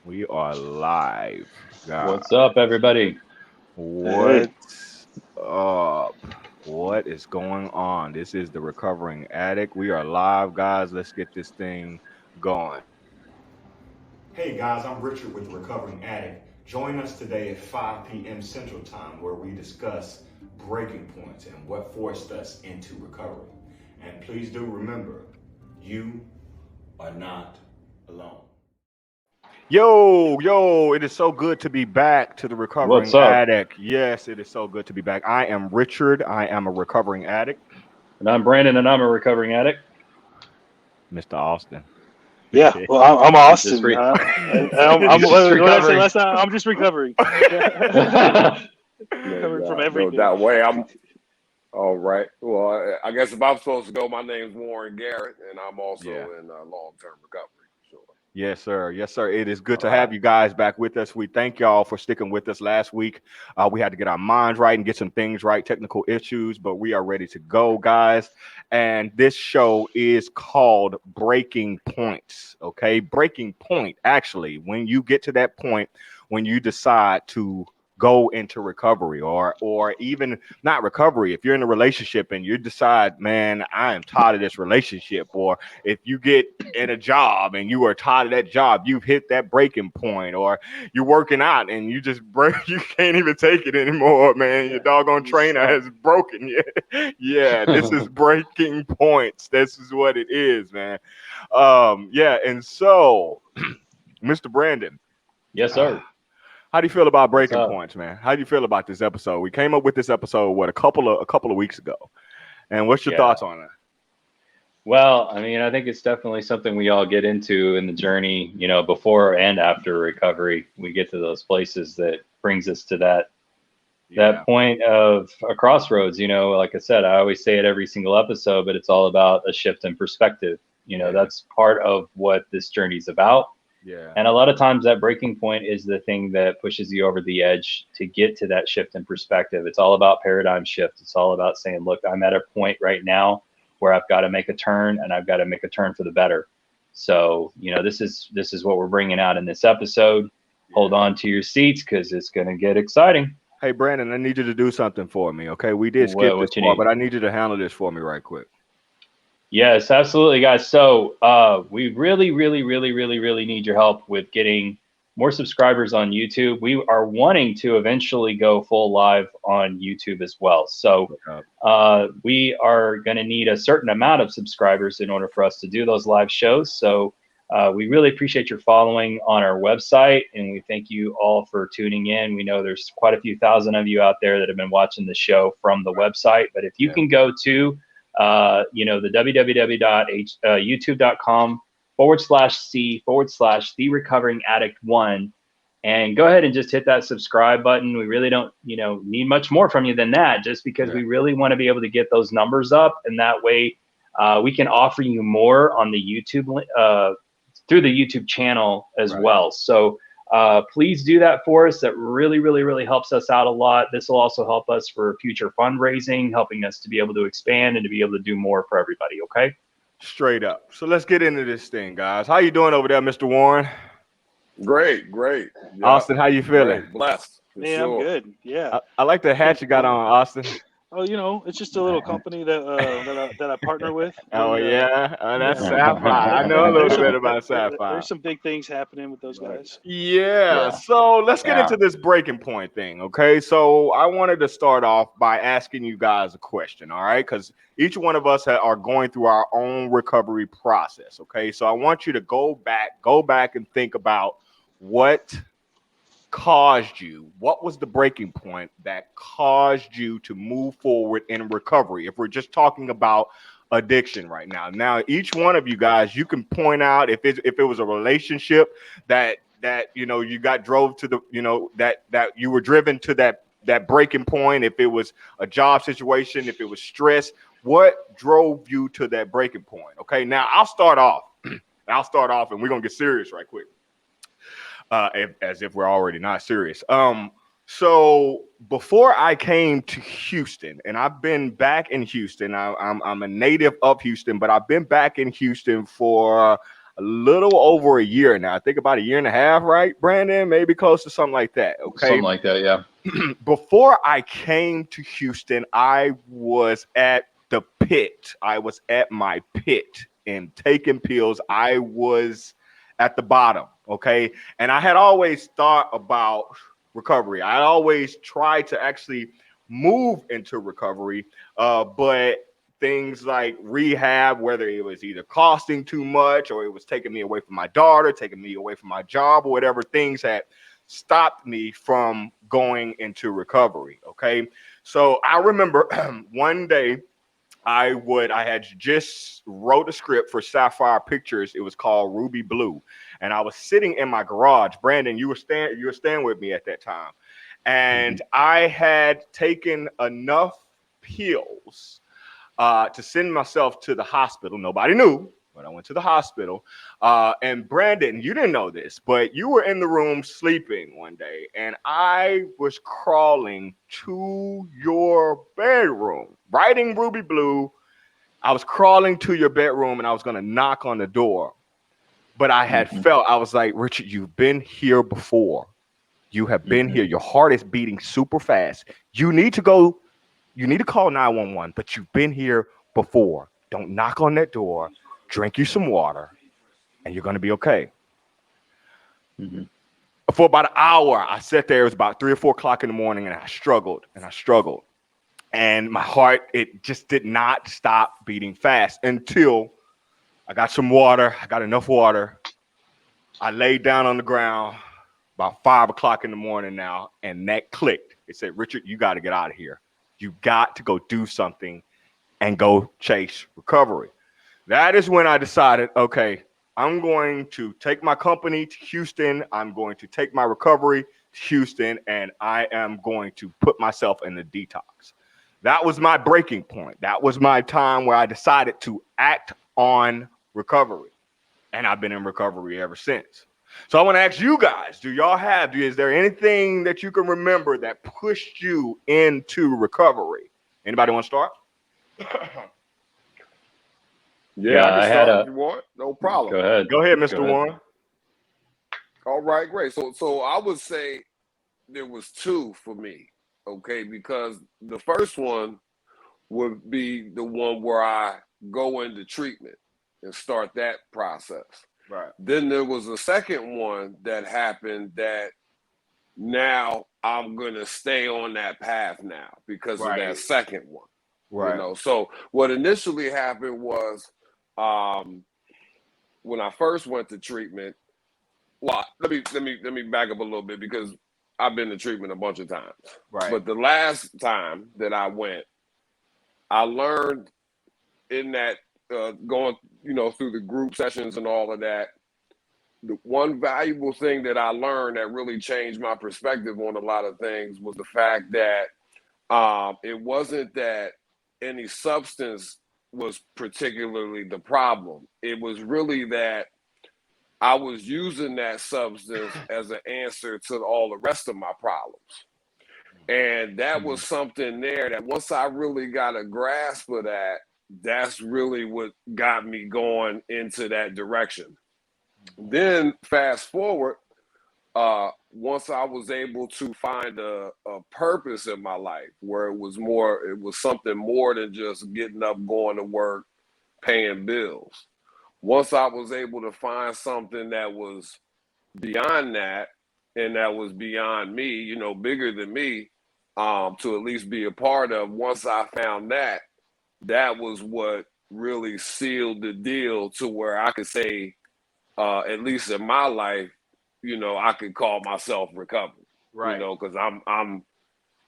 We are live, What's up, guys. everybody? Hey, What's up? What is going on? This is the Recovering Addict. We are live, guys. Let's get this thing going. Hey guys, I'm Richard with the Recovering Addict. Join us today at 5 p.m. Central Time where we discuss breaking points and what forced us into recovery. And please do remember, you are not alone. Yo, it is so good to be back to the What's Recovering up? Addict. Yes, it is so good to be back. I am Richard. I am a recovering addict. And I'm Brandon, and I'm a recovering addict. Mr. Austin. yeah. Well, I'm Just Austin. re- I'm He's just what did I say recovering. last time? I'm just recovering. Recovering from No everything. doubt. Way I'm all right. Well, I guess if I'm supposed to go, my name's Warren Garrett, and I'm also Yeah. in long-term recovery. Sure. Yes, sir. Yes, sir. It is good All to right. have you guys back with us. We thank y'all for sticking with us last week. We had to get our minds right and get some things right, technical issues, but we are ready to go, guys. And this show is called Breaking Points. Okay. Breaking point, actually, when you get to that point, when you decide to go into recovery or even not recovery, if you're in a relationship and you decide, man, I am tired of this relationship, or if you get in a job and you are tired of that job, you've hit that breaking point, or you're working out and you just break, you can't even take it anymore, man. Your Yeah. doggone You trainer stop. has broken you. Yeah, this is breaking points. This is what it is, man. Yeah, and so, Mr. Brandon, Yes, sir. how do you feel about What's breaking up? points, man? How do you feel about this episode? We came up with this episode a couple of weeks ago, and what's your Yeah. thoughts on it? Well, I mean, I think it's definitely something we all get into in the journey, before and after recovery. We get to those places that brings us to that Yeah, point of a crossroads. Like I said, I always say it every single episode, but it's all about a shift in perspective. yeah, That's part of what this journey's about. yeah, And a lot of times that breaking point is the thing that pushes you over the edge to get to that shift in perspective. It's all about paradigm shift. It's all about saying, look, I'm at a point right now where I've got to make a turn, and I've got to make a turn for the better. So, this is what we're bringing out in this episode. Hold yeah. on to your seats because it's going to get exciting. Hey, Brandon, I need you to do something for me, okay? We did skip this What you part, need? but I need you to handle this for me right quick. Yes, absolutely, guys. So we really, really, really, really, really need your help with getting more subscribers on YouTube. We are wanting to eventually go full live on YouTube as well. So Uh, we are going to need a certain amount of subscribers in order for us to do those live shows. So we really appreciate your following on our website, and we thank you all for tuning in. We know there's quite a few thousand of you out there that have been watching the show from the website, but if you Yeah. can go to the www.youtube.com/C/the recovering addict one, and go ahead and just hit that subscribe button. We really don't, need much more from you than that, just because Yeah. we really want to be able to get those numbers up, and that way we can offer you more on the YouTube through the YouTube channel as Right. well. So please do that for us. That really, really, really helps us out a lot. This will also help us for future fundraising, helping us to be able to expand and to be able to do more for everybody. Okay. Straight up. So let's get into this thing, guys. How you doing over there, Mr. Warren? Great. Yeah, Austin, how you feeling? great. Blessed for Yeah, I'm sure. good. Yeah. I like the hat you got on, Austin. Oh, it's just a little company that I partner with. Oh yeah, that's Yeah. Sapphire. I know a little bit about Sapphire. There's some big things happening with those guys. Yeah, Yeah. so let's get Yeah. into this breaking point thing, okay? So I wanted to start off by asking you guys a question, all right? Because each one of us are going through our own recovery process, okay? So I want you to go back and think about what what was the breaking point that caused you to move forward in recovery? If we're just talking about addiction right now, each one of you guys, you can point out if it was a relationship that you got drove to the that you were driven to that breaking point. If it was a job situation, if it was stress, what drove you to that breaking point? Okay, now I'll start off. And we're gonna get serious right quick, as if we're already not serious. So before I came to Houston, and I've been back in Houston, I'm a native of Houston, but I've been back in Houston for a little over a year now. I think about a year and a half, right, Brandon? Maybe close to something like that. Okay. Something like that, yeah. Before I came to Houston, I was at the pit. I was at my pit and taking pills. I was at the bottom. Okay. And I had always thought about recovery. I always tried to actually move into recovery, but things like rehab, whether it was either costing too much or it was taking me away from my daughter, taking me away from my job, or whatever, things had stopped me from going into recovery. Okay. So I remember one day I had just wrote a script for Sapphire Pictures. It was called Ruby Blue. And I was sitting in my garage. Brandon, you were staying with me at that time. And I had taken enough pills to send myself to the hospital. Nobody knew, but I went to the hospital. And Brandon, you didn't know this, but you were in the room sleeping one day, and I was crawling to your bedroom, writing Ruby Blue. I was crawling to your bedroom, and I was going to knock on the door. But I had felt, I was like, Richard, you've been here before. You have been here. Your heart is beating super fast. You need to go. You need to call 911, but you've been here before. Don't knock on that door. Drink you some water, and you're going to be okay. For about an hour, I sat there. It was about 3 or 4 o'clock in the morning, and I struggled. And my heart, it just did not stop beating fast until I got some water. I got enough water. I laid down on the ground about 5 o'clock in the morning now, and that clicked. It said, Richard, you got to get out of here. You got to go do something and go chase recovery. That is when I decided, okay, I'm going to take my company to Houston. I'm going to take my recovery to Houston, and I am going to put myself in the detox. That was my breaking point. That was my time where I decided to act on recovery. And I've been in recovery ever since. So I want to ask you guys, is there anything that you can remember that pushed you into recovery? Anybody want to start? Yeah, I can start if you want. No problem. Go ahead. Go ahead, Mr. Warren. All right, great. So I would say there was two for me, okay, because the first one would be the one where I go into treatment and start that process. Right. Then there was a second one that happened that now I'm going to stay on that path now because of that second one. Right. You know, so what initially happened was when I first went to treatment, well, let me back up a little bit because I've been to treatment a bunch of times. Right. But the last time that I went, I learned in that going, through the group sessions and all of that, the one valuable thing that I learned that really changed my perspective on a lot of things was the fact that it wasn't that any substance was particularly the problem. It was really that I was using that substance as an answer to all the rest of my problems. And that was something there that once I really got a grasp of that, that's really what got me going into that direction. Then fast forward, once I was able to find a purpose in my life where it was something more than just getting up, going to work, paying bills. Once I was able to find something that was beyond that and that was beyond me, bigger than me, to at least be a part of, once I found that, that was what really sealed the deal to where I could say, at least in my life, I could call myself recovered, right? Because I'm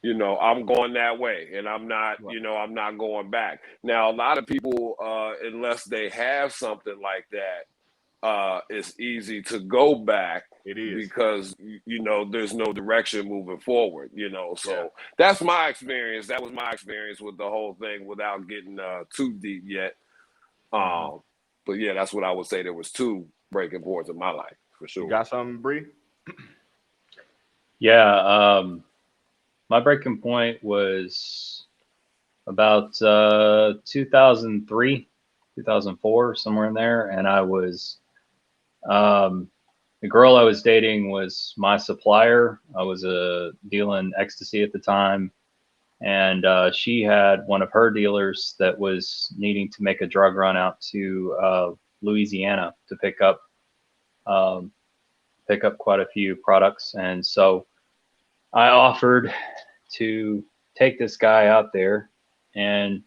going that way, and I'm not, I'm not going back. Now, a lot of people, unless they have something like that, it's easy to go back. It is because there's no direction moving forward. So that's my experience. That was my experience with the whole thing, without getting too deep yet. But yeah, that's what I would say. There was two breaking points in my life for sure. You got something, Bree? Yeah, my breaking point was about 2003, 2004, somewhere in there, and I was The girl I was dating was my supplier. I was dealing ecstasy at the time. And she had one of her dealers that was needing to make a drug run out to Louisiana to pick up quite a few products. And so I offered to take this guy out there, and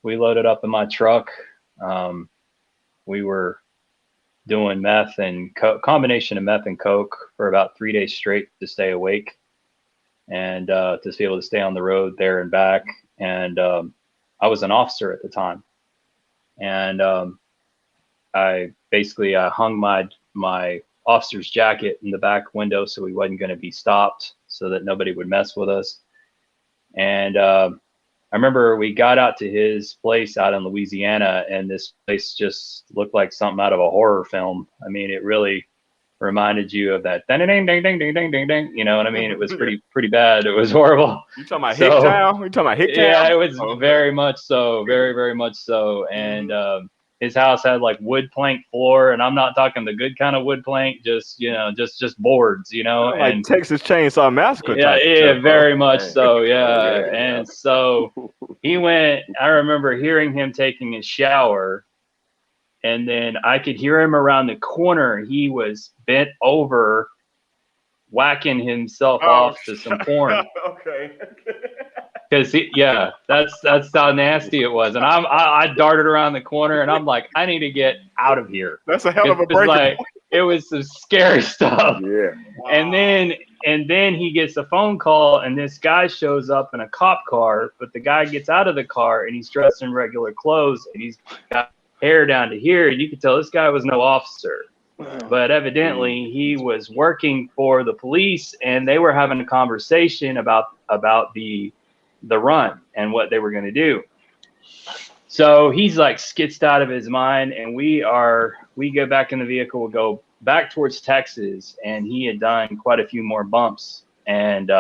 we loaded up in my truck. We were doing meth and combination of meth and coke for about 3 days straight to stay awake and to be able to stay on the road there and back. And I was an officer at the time, and I hung my officer's jacket in the back window so we wasn't going to be stopped, so that nobody would mess with us. And I remember we got out to his place out in Louisiana, and this place just looked like something out of a horror film. I mean, it really reminded you of that ding ding ding ding ding ding ding ding. You know what I mean? It was pretty bad. It was horrible. You talking about Hicktown? You talking about Hicktown? Yeah, it was very much so, very much so. And his house had like wood plank floor, and I'm not talking the good kind of wood plank, just boards, like and Texas Chainsaw Massacre. Yeah, very much so. Yeah. And so he went. I remember hearing him taking a shower, and then I could hear him around the corner. He was bent over, whacking himself off to some porn. Okay. Because that's how nasty it was, and I darted around the corner, and I'm like, I need to get out of here. That's a hell of a break. It was some scary stuff. Yeah. Wow. And then he gets a phone call, and this guy shows up in a cop car, but the guy gets out of the car, and he's dressed in regular clothes, and he's got hair down to here. You could tell this guy was no officer, but evidently he was working for the police, and they were having a conversation about the run and what they were going to do. So he's like skitzed out of his mind, and we go back in the vehicle, we'll go back towards Texas, and he had done quite a few more bumps, and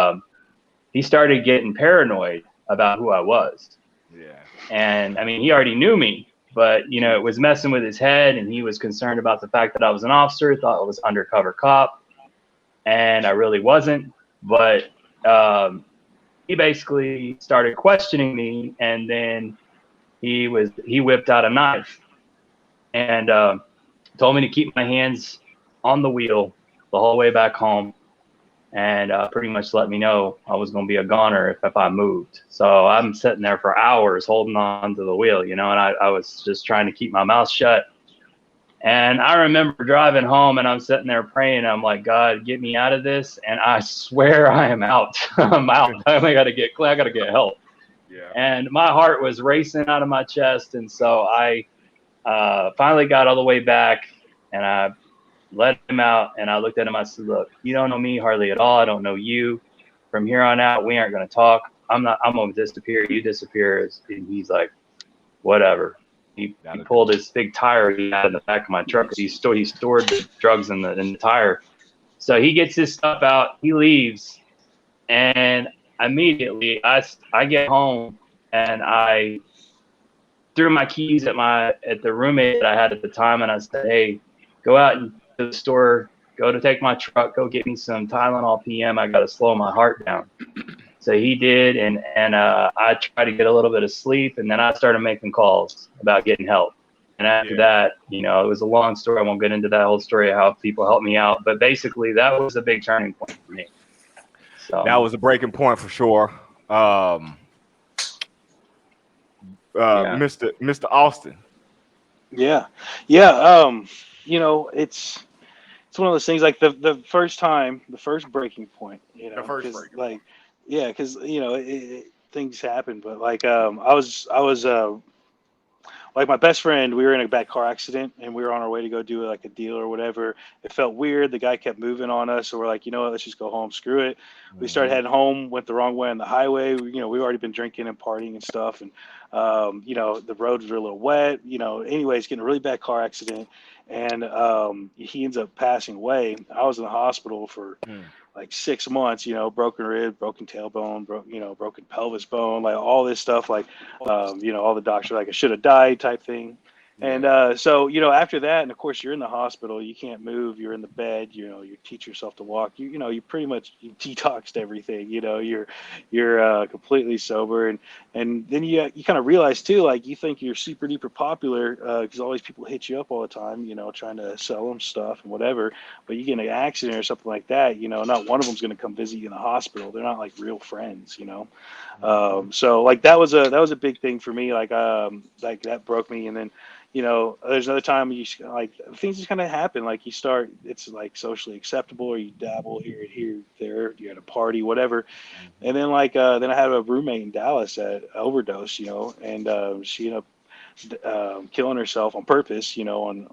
he started getting paranoid about who I was. Yeah. And I mean, he already knew me, but it was messing with his head, and he was concerned about the fact that I was an officer, thought I was undercover cop, and I really wasn't. But he basically started questioning me, and then he whipped out a knife and told me to keep my hands on the wheel the whole way back home, and pretty much let me know I was going to be a goner if I moved. So I'm sitting there for hours holding on to the wheel, and I was just trying to keep my mouth shut. And I remember driving home, and I'm sitting there praying. I'm like, God, get me out of this. And I swear I am out. I'm out. I got to get help. Yeah. And my heart was racing out of my chest. And so I finally got all the way back, and I let him out. And I looked at him. I said, look, you don't know me hardly at all. I don't know you. From here on out, we aren't going to talk. I'm going to disappear. You disappear. And he's like, whatever. He pulled his big tire he had in the back of my truck. He stored the drugs in the tire. So he gets his stuff out. He leaves, and immediately I get home, and I threw my keys at the roommate that I had at the time, and I said, "Hey, go out to the store. Go to take my truck. Go get me some Tylenol PM. I got to slow my heart down." So he did, and I tried to get a little bit of sleep, and then I started making calls about getting help. And after that, it was a long story. I won't get into that whole story of how people helped me out, but basically that was a big turning point for me. So that was a breaking point for sure. Mr. Austin. Yeah. It's one of those things, like the first breaking point, The first breaking point. Yeah, because things happen, but like I was like my best friend. We were in a bad car accident, and we were on our way to go do like a deal or whatever. It felt weird. The guy kept moving on us, so we're like, you know what? Let's just go home. Screw it. We started heading home. Went the wrong way on the highway. We've already been drinking and partying and stuff, and the roads were a little wet. Anyways, getting a really bad car accident, and he ends up passing away. I was in the hospital for like 6 months, broken rib, broken tailbone, broken pelvis bone, like all this stuff, like, all the doctors like I should have died type thing. And so, you know, after that, and of course, you're in the hospital. You can't move. You're in the bed. You know, you teach yourself to walk. You know, you pretty much you detoxed everything. You know, you're completely sober, and then you kind of realize too, like you think you're super duper popular because all these people hit you up all the time. You know, trying to sell them stuff and whatever. But you get in an accident or something like that. You know, not one of them's going to come visit you in the hospital. They're not like real friends. You know. So like that was a big thing for me. Like that broke me, and then. You know, there's another time you like things just kind of happen. Like you start, it's like socially acceptable, or you dabble here, there. You at a party, whatever. And then then I had a roommate in Dallas that overdosed. You know, and she ended up killing herself on purpose. You know, on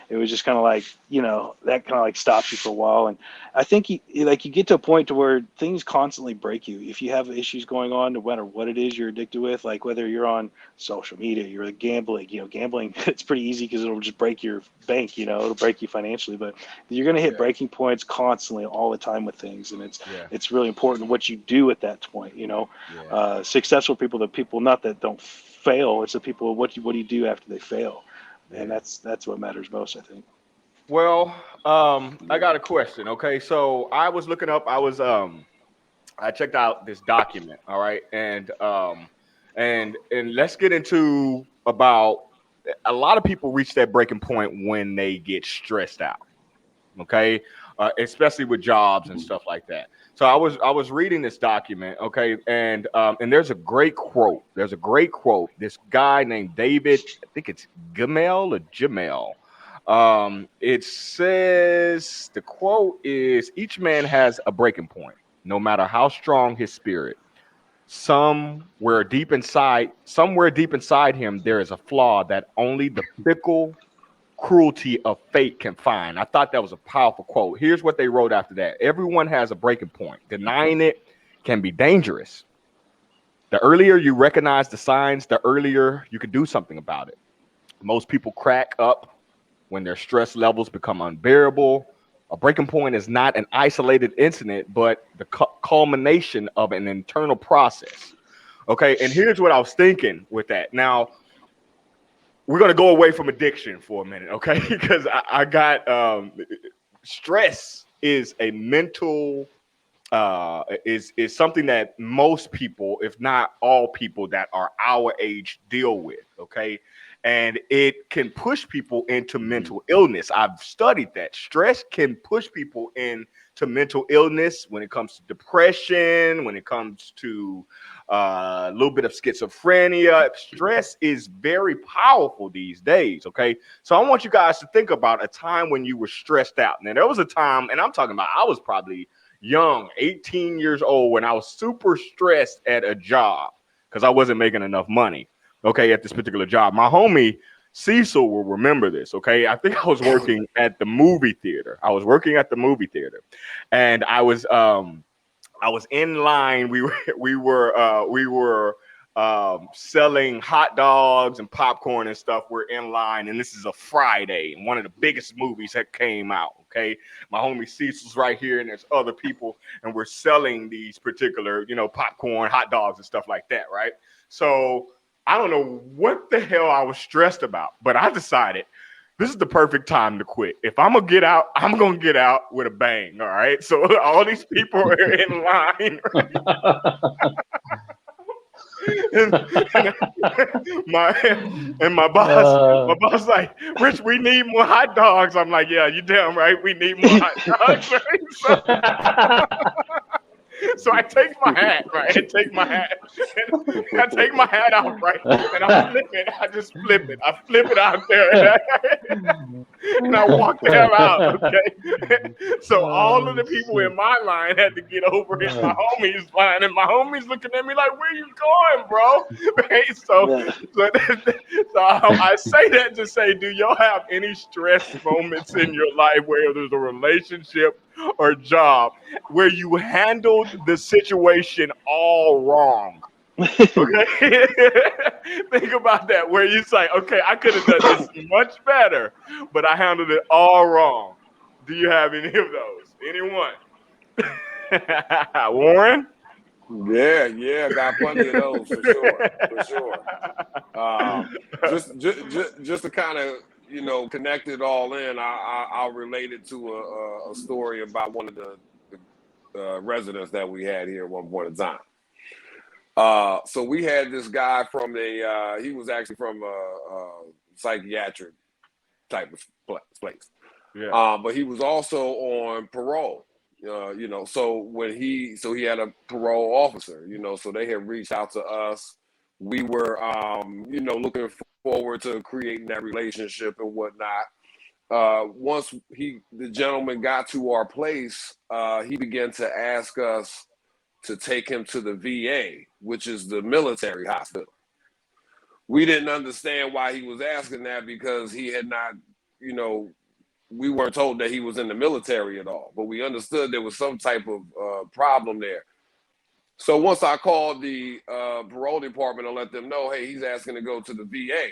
it was just kind of like, you know, that kind of like stops you for a while. And I think you get to a point to where things constantly break you. If you have issues going on, no matter what it is you're addicted with, like whether you're on social media, you're gambling, you know, gambling, it's pretty easy because it'll just break your bank, you know, it'll break you financially, but you're going to hit breaking points constantly all the time with things. And it's really important what you do at that point, you know. Successful people, the people not that don't fail, it's the people, what do you do after they fail? And that's what matters most, I think. Well, I got a question. Okay, so I was looking up. I checked out this document. All right, and let's get into about a lot of people reach that breaking point when they get stressed out. Okay, especially with jobs and stuff like that. So I was reading this document. Okay, and there's a great quote. This guy named David, I think it's Gamel or Jamel. It says the quote is each man has a breaking point, no matter how strong his spirit. Somewhere deep inside him, there is a flaw that only the fickle cruelty of fate can find. I thought that was a powerful quote. Here's what they wrote after that. Everyone has a breaking point. Denying it can be dangerous. The earlier you recognize the signs, the earlier you can do something about it. Most people crack up when their stress levels become unbearable. A breaking point is not an isolated incident, but the culmination of an internal process. Okay, and here's what I was thinking with that. Now, we're going to go away from addiction for a minute, okay? Because I got stress is a mental is something that most people, if not all people that are our age, deal with, okay? And it can push people into mental illness. I've studied that. Stress can push people into mental illness when it comes to depression, when it comes to a little bit of schizophrenia. Stress is very powerful these days, okay? So I want you guys to think about a time when you were stressed out. Now, there was a time, and I'm talking about I was probably young, 18 years old, when I was super stressed at a job because I wasn't making enough money, okay, at this particular job. My homie Cecil will remember this, okay? I think I was working at the movie theater. And I was in line. We were selling hot dogs and popcorn and stuff. We're in line, and this is a Friday, and one of the biggest movies that came out. Okay, my homie Cecil's right here, and there's other people, and we're selling these particular, popcorn, hot dogs, and stuff like that, right? So I don't know what the hell I was stressed about, but I decided this is the perfect time to quit. If I'm gonna get out, I'm gonna get out with a bang. All right. So all these people are in line. my boss like, Rich, we need more hot dogs. I'm like, yeah, you damn right, we need more hot dogs. So I take my hat, right? I take my hat off, right? And I flip it. I just flip it. I flip it out there. And I walk the hell out, okay? So all of the people in my line had to get over in my homie's line. And my homie's looking at me like, where you going, bro? Right? So I say that to say, do y'all have any stress moments in your life where there's a relationship or job where you handled the situation all wrong? Okay. Think about that, where you say, okay, I could have done this much better, but I handled it all wrong. Do you have any of those? Anyone? Warren? Yeah, got plenty of those for sure. Just to kind of connect it all in, I'll relate it to a story about one of the residents that we had here at one point in time. So we had this guy from he was actually from a psychiatric type of place. Yeah. But he was also on parole. So he had a parole officer, so they had reached out to us. We were, looking forward to creating that relationship and whatnot. Once the gentleman got to our place, he began to ask us to take him to the VA, which is the military hospital. We didn't understand why he was asking that because he had not, we weren't told that he was in the military at all, but we understood there was some type of problem there. So once I called the parole department and let them know, hey, he's asking to go to the VA.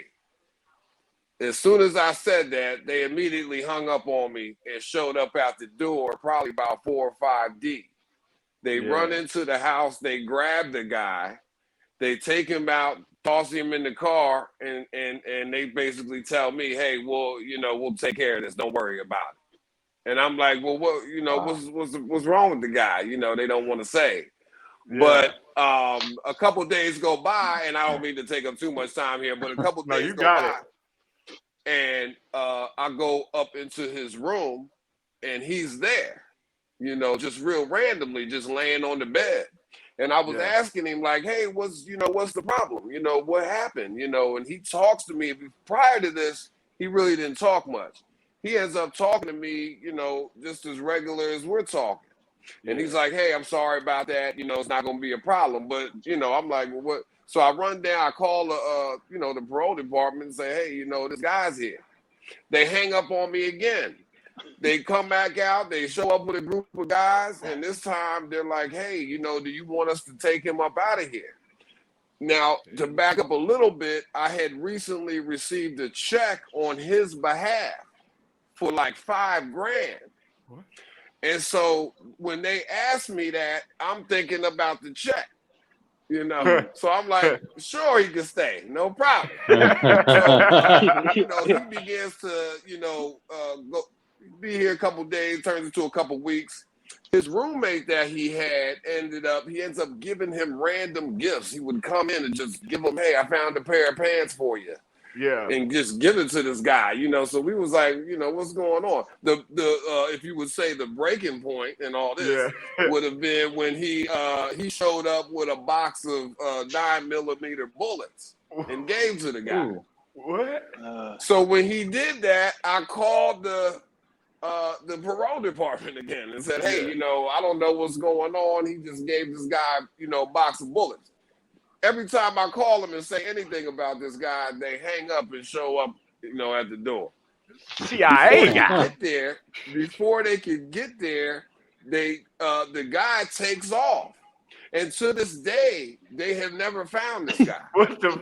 As soon as I said that, they immediately hung up on me and showed up at the door, probably about 4 or 5 deep. They run into the house, they grab the guy, they take him out, toss him in the car, and they basically tell me, hey, well, we'll take care of this. Don't worry about it. And I'm like, well, what, what's wrong with the guy? They don't want to say. Yeah. But a couple of days go by, and I don't mean to take up too much time here, but a couple of days go by, and I go up into his room, and he's there, just real randomly, just laying on the bed. And I was asking him like, hey, what's the problem? What happened? And he talks to me. Prior to this, he really didn't talk much. He ends up talking to me, just as regular as we're talking. And he's like, hey, I'm sorry about that. It's not going to be a problem. But, I'm like, well, what? So I run down, I call the parole department and say, hey, this guy's here. They hang up on me again. They come back out, they show up with a group of guys, and this time they're like, hey, do you want us to take him up out of here? Now, to back up a little bit, I had recently received a check on his behalf for like $5,000. What? And so when they asked me that, I'm thinking about the check. So I'm like, sure, he can stay, no problem. So, he begins to, go be here a couple of days, turns into a couple of weeks. His roommate that he had he ends up giving him random gifts. He would come in and just give him, hey, I found a pair of pants for you. Yeah. And just give it to this guy, So we was like, what's going on? The if you would say the breaking point and all this would have been when he showed up with a box of 9mm bullets and gave to the guy. Ooh. What? So when he did that, I called the parole department again and said, hey, I don't know what's going on. He just gave this guy, a box of bullets. Every time I call them and say anything about this guy, they hang up and show up, at the door. CIA guy. Before they could get there, the guy takes off. And to this day, they have never found this guy. What the?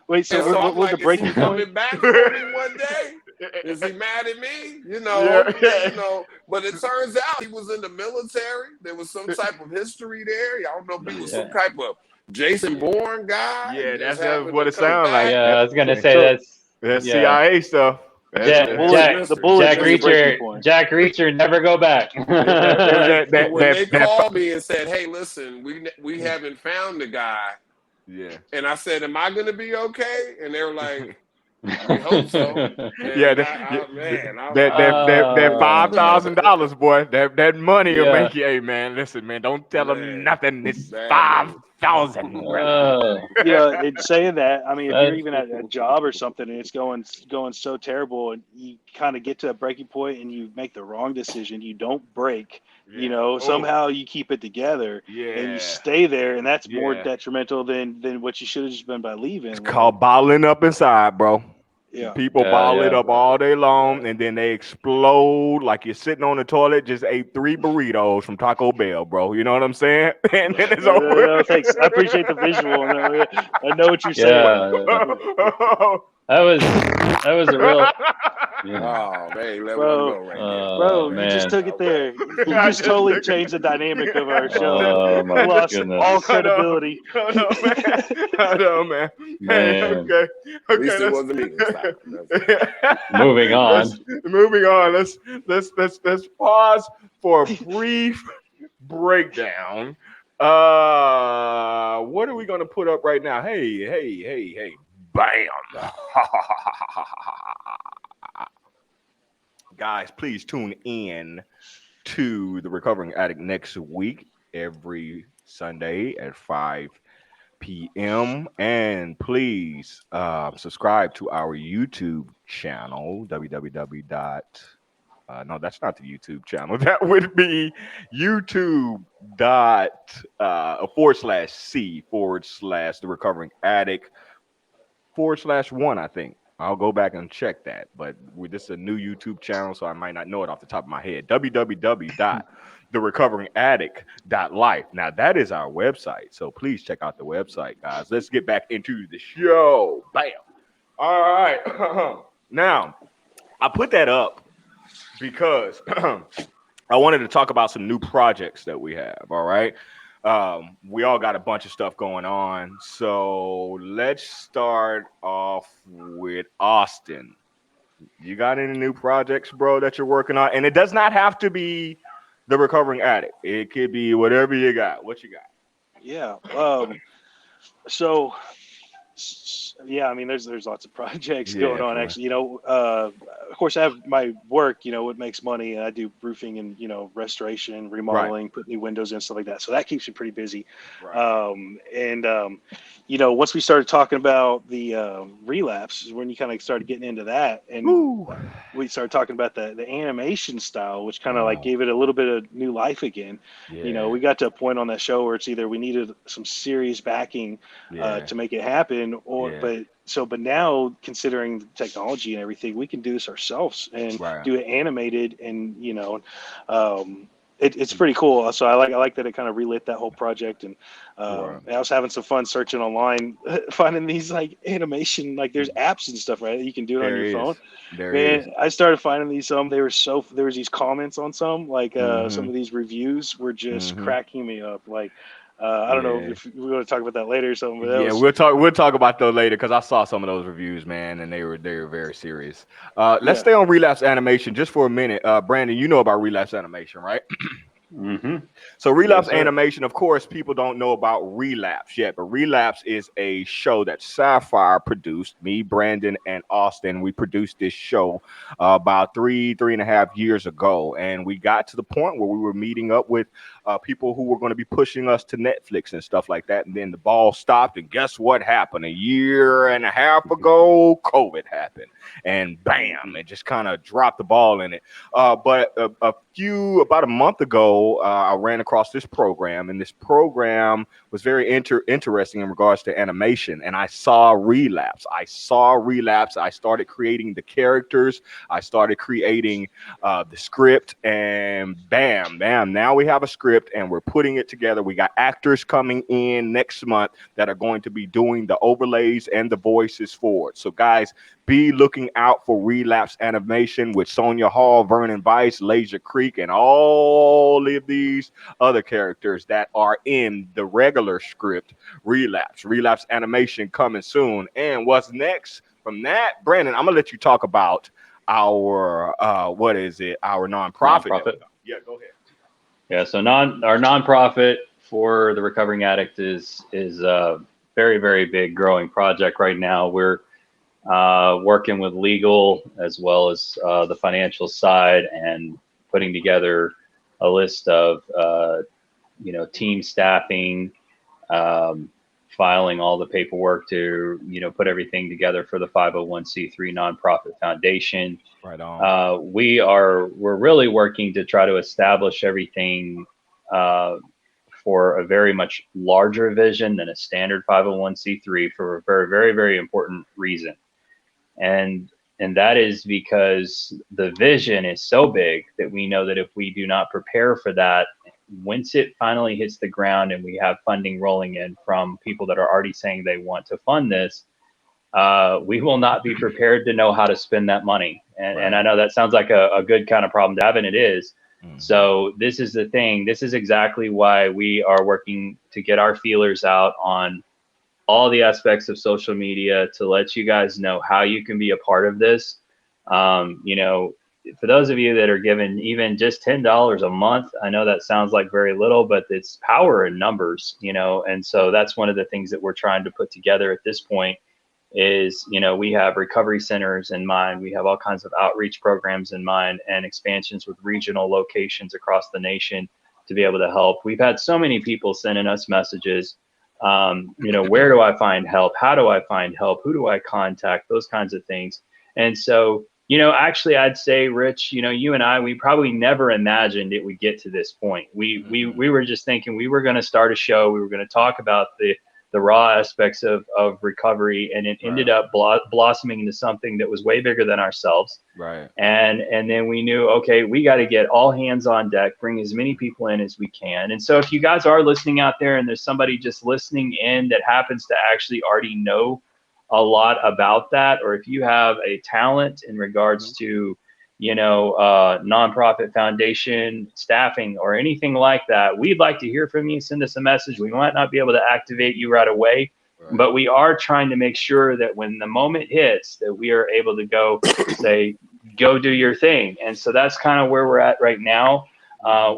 Wait, so I'm what like, the breaking is he coming back for me one day? Is he mad at me? But it turns out he was in the military. There was some type of history there. I don't know if he was some type of Jason Bourne guy. Yeah, that's what it sounds like. Yeah, I was gonna say that's CIA stuff. Jack Reacher, never go back. When they called me and said, hey, listen, we haven't found the guy. Yeah. And I said, am I gonna be okay? And they were like, we hope so. Yeah, that $5,000, boy. That money will make you. Hey, man, listen, man, don't tell them nothing. It's 5,000. In saying that, I mean, if you're even at a job or something and it's going so terrible, and you kind of get to a breaking point and you make the wrong decision, you don't break. Somehow you keep it together and you stay there, and that's more detrimental than what you should have just been by leaving. It's called bottling up inside, bro. Yeah. People bottle it up all day long, and then they explode like you're sitting on the toilet, just ate 3 burritos from Taco Bell, bro. You know what I'm saying? And then it's over. Thanks. I appreciate the visual. I know what you're saying. That was a real. Oh man, let Bro. one go right there. Bro, man. you just took it there. You I just just totally took it. changed the dynamic of our show. Oh my Lost goodness. all credibility. I know, man. I know, man. Hey, Man. okay. At least Okay, it wasn't me this time. That's- Moving on. Moving on. Let's pause for a brief breakdown. What are we gonna put up right now? Hey. Bam. Guys, please tune in to the Recovering Addict next week, every Sunday at 5 p.m. And please subscribe to our YouTube channel, www. No, that's not the YouTube channel. That would be YouTube /C/ the Recovering Addict /1, I think. I'll go back and check that. But this is a new YouTube channel, so I might not know it off the top of my head. www.therecoveringaddict.life. Now, that is our website. So please check out the website, guys. Let's get back into the show. Bam. All right. Now, I put that up because I wanted to talk about some new projects that we have. All right. We all got a bunch of stuff going on. So let's start off with Austin. You got any new projects, bro, that you're working on? And it does not have to be the Recovering Addict. It could be whatever you got. What you got? Yeah. So yeah, I mean, there's lots of projects going on. Actually, of course, I have my work. What makes money, and I do roofing and restoration, remodeling, put new windows in, stuff like that. So that keeps me pretty busy. Right. Once we started talking about the relapse, is when you kind of started getting into that, and we started talking about the animation style, which kind of like gave it a little bit of new life again. Yeah. We got to a point on that show where it's either we needed some serious backing to make it happen, or but now, considering the technology and everything, we can do this ourselves and do it animated, and it's pretty cool. So I like that it kind of relit that whole project, and I was having some fun searching online, finding these like animation, like there's apps and stuff, right? You can do it on your phone. Man, I started finding these. There was these comments on some, like some of these reviews were just cracking me up. Like I don't know if we want to talk about that later or something. But we'll talk about those later, because I saw some of those reviews, man, and they were very serious. Let's stay on Relapse Animation just for a minute. Brandon, you know about Relapse Animation, right? So Relapse Animation, of course, people don't know about Relapse yet, but Relapse is a show that Sapphire produced. Me, Brandon, and Austin, we produced this show about three and a half years ago, and we got to the point where we were meeting up with people who were going to be pushing us to Netflix and stuff like that, and then the ball stopped, and guess what happened? A year and a half ago, COVID happened, and bam, it just kind of dropped the ball in it. But about a month ago, I ran across this program, and this program was very interesting in regards to animation, and I saw Relapse. I started creating the characters. I started creating the script, and bam, now we have a script, and we're putting it together. We got actors coming in next month that are going to be doing the overlays and the voices for it. So guys, be looking out for Relapse Animation with Sonia Hall, Vernon Vice, Laser Creek, and all of these other characters that are in the regular script. Relapse Animation coming soon. And what's next from that, Brandon? I'm gonna let you talk about our our nonprofit. Yeah, go ahead. Yeah, so our nonprofit for the Recovering Addict is a very, very big growing project right now. We're working with legal as well as the financial side, and putting together a list of team staffing, filing all the paperwork to put everything together for the 501c3 nonprofit foundation. Right on. We're really working to try to establish everything for a very much larger vision than a standard 501c3, for a very, very, very important reason. And that is because the vision is so big that we know that if we do not prepare for that, once it finally hits the ground and we have funding rolling in from people that are already saying they want to fund this, we will not be prepared to know how to spend that money. And I know that sounds like a good kind of problem to have, and it is. So this is the thing. This is exactly why we are working to get our feelers out on all the aspects of social media to let you guys know how you can be a part of this. You know, for those of you that are given even just $10 a month, I know that sounds like very little, but it's power in numbers, you know, and so that's one of the things that we're trying to put together at this point is, you know, we have recovery centers in mind. We have all kinds of outreach programs in mind and expansions with regional locations across the nation to be able to help. We've had so many people sending us messages. You know, where do I find help? How do I find help? Who do I contact? Those kinds of things. And so, you know, actually, I'd say, Rich, you know, you and I, we probably never imagined it would get to this point. We were just thinking we were going to start a show. We were going to talk about the raw aspects of recovery, and it ended up blossoming into something that was way bigger than ourselves. Right. And then we knew, okay, we got to get all hands on deck, bring as many people in as we can. And so if you guys are listening out there and there's somebody just listening in that happens to actually already know a lot about that, or if you have a talent in regards to, you know, nonprofit foundation staffing or anything like that, we'd like to hear from you. Send us a message. We might not be able to activate you right away, but we are trying to make sure that when the moment hits that we are able to go say, go do your thing. And so that's kind of where we're at right now.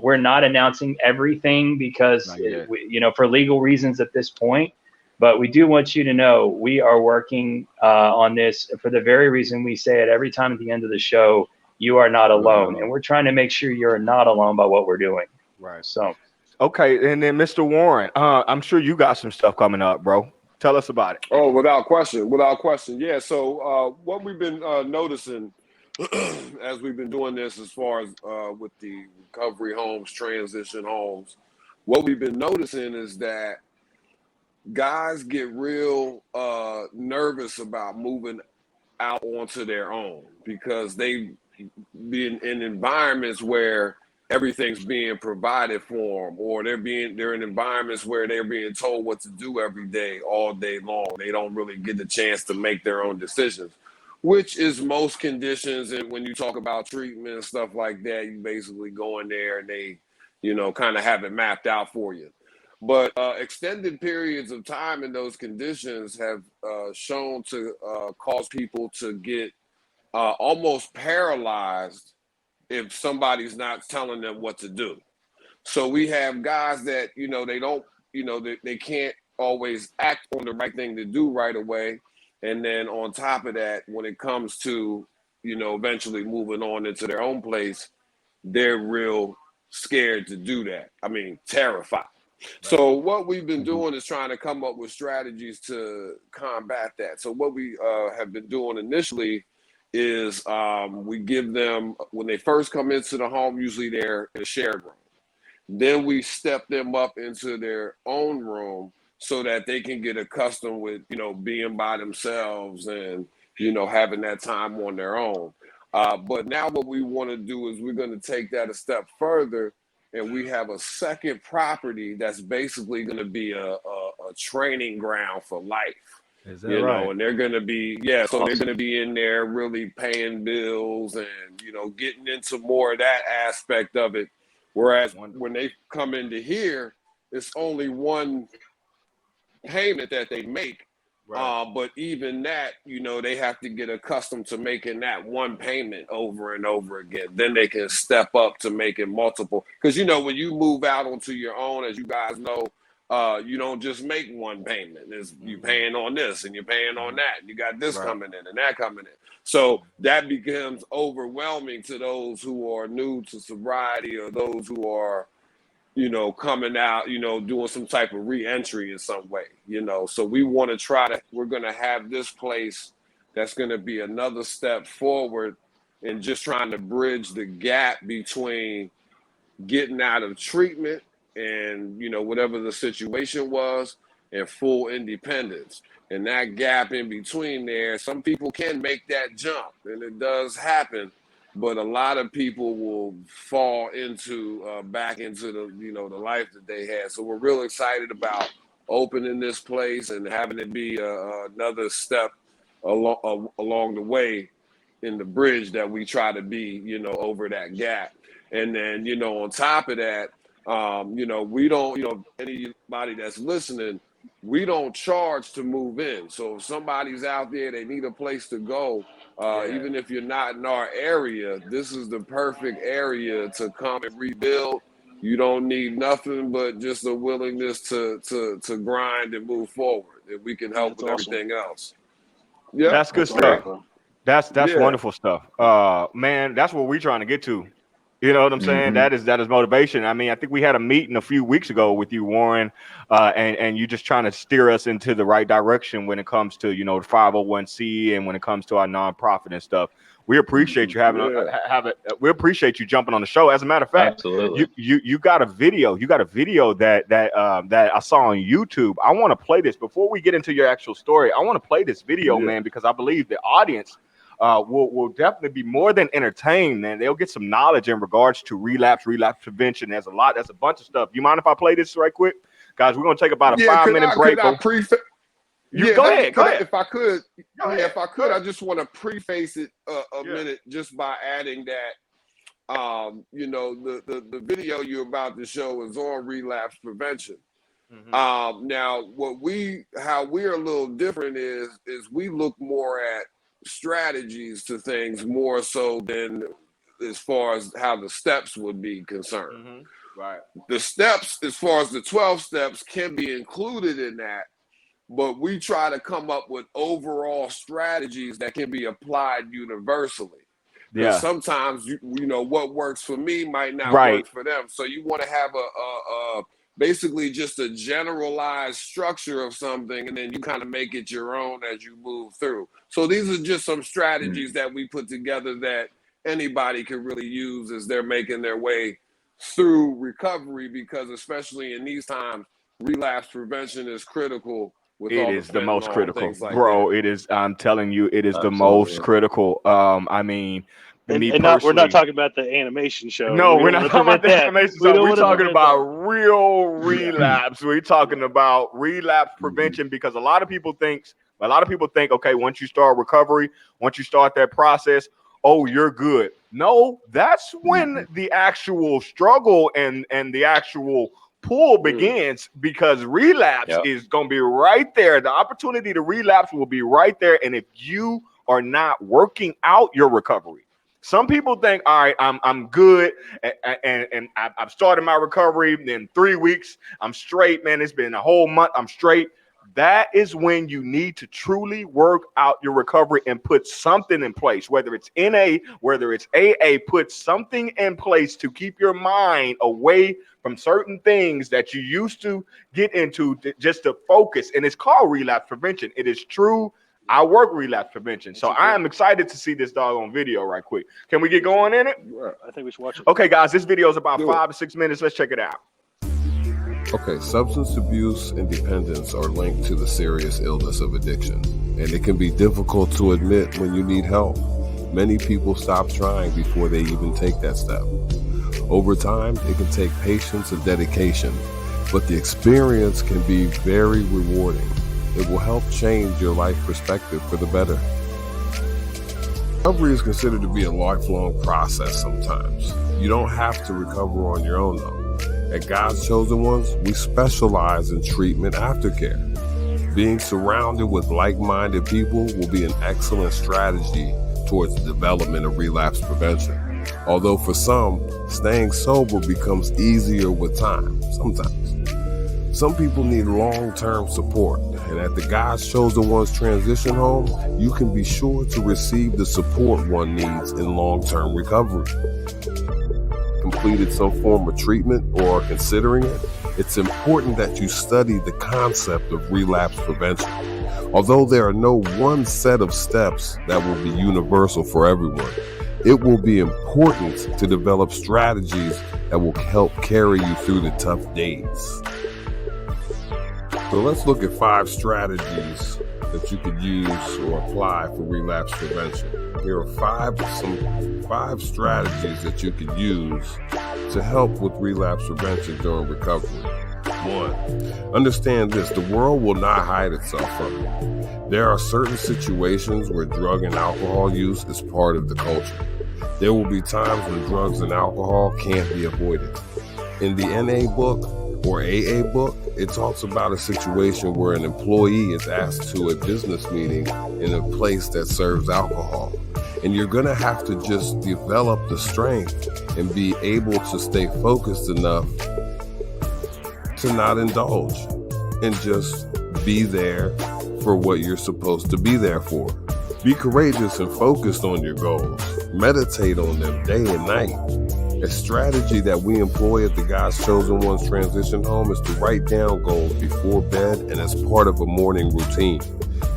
We're not announcing everything because, you know, for legal reasons at this point, but we do want you to know we are working on this for the very reason we say it every time at the end of the show. You are not alone, and we're trying to make sure you're not alone by what we're doing. Right. So, okay, and then Mr. Warren, I'm sure you got some stuff coming up, bro. Tell us about it. Oh, without question. Yeah. So what we've been noticing as we've been doing this, as far as with the recovery homes, transition homes, what we've been noticing is that guys get real nervous about moving out onto their own because they be in environments where everything's being provided for them, or they're in environments where they're being told what to do every day, all day long. They don't really get the chance to make their own decisions, which is most conditions. And when you talk about treatment and stuff like that, you basically go in there and they, you know, kind of have it mapped out for you. But extended periods of time in those conditions have shown to cause people to get almost paralyzed if somebody's not telling them what to do. So we have guys that, you know, they don't, you know, they can't always act on the right thing to do right away. And then on top of that, when it comes to, you know, eventually moving on into their own place, they're real scared to do that. I mean, terrified. So what we've been doing is trying to come up with strategies to combat that. So what we have been doing initially is we give them, when they first come into the home, usually they're in a shared room. Then we step them up into their own room so that they can get accustomed with, you know, being by themselves and, you know, having that time on their own. But now what we want to do is we're going to take that a step further, and we have a second property that's basically going to be a training ground for life. Is that right? Know, and they're going to be, so they're going to be in there really paying bills and, you know, getting into more of that aspect of it. Whereas when they come into here, it's only one payment that they make. Right. But even that, you know, they have to get accustomed to making that one payment over and over again. Then they can step up to making multiple. Because, you know, when you move out onto your own, as you guys know, you don't just make one payment. You're paying on this and you're paying on that. And you got this coming in and that coming in. So that becomes overwhelming to those who are new to sobriety or those who are, you know, coming out, you know, doing some type of re-entry in some way, you know. So we want to we're going to have this place that's going to be another step forward in just trying to bridge the gap between getting out of treatment and, you know, whatever the situation was, and full independence. And that gap in between there, some people can make that jump, and it does happen. But a lot of people will fall into back into the, you know, the life that they had. So we're real excited about opening this place and having it be another step along the way in the bridge that we try to be, over that gap. And then, on top of that, we don't, anybody that's listening, we don't charge to move in. So if somebody's out there, they need a place to go, even if you're not in our area, this is the perfect area to come and rebuild. You don't need nothing but just a willingness to grind and move forward. And we can help with everything else. Yeah, that's good stuff. That's wonderful stuff. Man, that's what we're trying to get to. You know what I'm saying? That is motivation. I mean, I think we had a meeting a few weeks ago with you, Warren, and you just trying to steer us into the right direction when it comes to, the 501c and when it comes to our nonprofit and stuff. We appreciate you we appreciate you jumping on the show. As a matter of fact, absolutely. You got a video. You got a video that I saw on YouTube. I want to play this before we get into your actual story. I want to play this video, man, because I believe the audience will definitely be more than entertained, man. They'll get some knowledge in regards to relapse prevention. There's a bunch of stuff. You mind if I play this right quick? Guys, we're going to take about a 5-minute break. Go ahead. If I could, I just want to preface it a minute just by adding that, the video you're about to show is on relapse prevention. Now, how we're a little different is we look more at strategies to things more so than as far as how the steps would be concerned. Right. The steps, as far as the 12 steps, can be included in that, but we try to come up with overall strategies that can be applied universally. Yeah. Sometimes what works for me might not work for them. So you want to have a basically just a generalized structure of something, and then you kind of make it your own as you move through. So these are just some strategies that we put together that anybody can really use as they're making their way through recovery, because especially in these times, relapse prevention is critical. It is the most critical, bro. It is. I'm telling you, it is the most critical. I mean, we're not talking about the animation show. No, we're not talking about the animation show. We're talking about real relapse. We're talking about relapse prevention, because a lot of people think, okay, once you start recovery, once you start that process, oh, you're good. No, that's when the actual struggle and the actual pull begins, because relapse is going to be right there. The opportunity to relapse will be right there. And if you are not working out your recovery, some people think, all right, I'm good, and I've started my recovery. In 3 weeks, I'm straight, man. It's been a whole month, I'm straight. That is when you need to truly work out your recovery and put something in place, whether it's NA, whether it's AA, put something in place to keep your mind away from certain things that you used to get into, just to focus. And it's called relapse prevention. It is true. I work relapse prevention. So I am excited to see this doggone video right quick. Can we get going in it? I think we should watch it. Okay, guys, this video is about 5 to 6 minutes. Let's check it out. Okay, substance abuse and dependence are linked to the serious illness of addiction, and it can be difficult to admit when you need help. Many people stop trying before they even take that step. Over time, it can take patience and dedication, but the experience can be very rewarding. It will help change your life perspective for the better. Recovery is considered to be a lifelong process sometimes. You don't have to recover on your own though. At God's Chosen Ones, we specialize in treatment aftercare. Being surrounded with like-minded people will be an excellent strategy towards the development of relapse prevention. Although for some, staying sober becomes easier with time, sometimes. Some people need long-term support, and at the God's Chosen Ones transition home, you can be sure to receive the support one needs in long-term recovery. Completed some form of treatment or are considering it, it's important that you study the concept of relapse prevention. Although there are no one set of steps that will be universal for everyone, it will be important to develop strategies that will help carry you through the tough days. So let's look at 5 strategies that you could use or apply for relapse prevention. Here are 5 strategies that you could use to help with relapse prevention during recovery. 1. Understand this, the world will not hide itself from you. There are certain situations where drug and alcohol use is part of the culture. There will be times when drugs and alcohol can't be avoided. In the NA book or AA book, it talks about a situation where an employee is asked to a business meeting in a place that serves alcohol. And you're going to have to just develop the strength and be able to stay focused enough to not indulge and just be there for what you're supposed to be there for. Be courageous and focused on your goals. Meditate on them day and night. A strategy that we employ at the God's Chosen Ones Transition Home is to write down goals before bed and as part of a morning routine.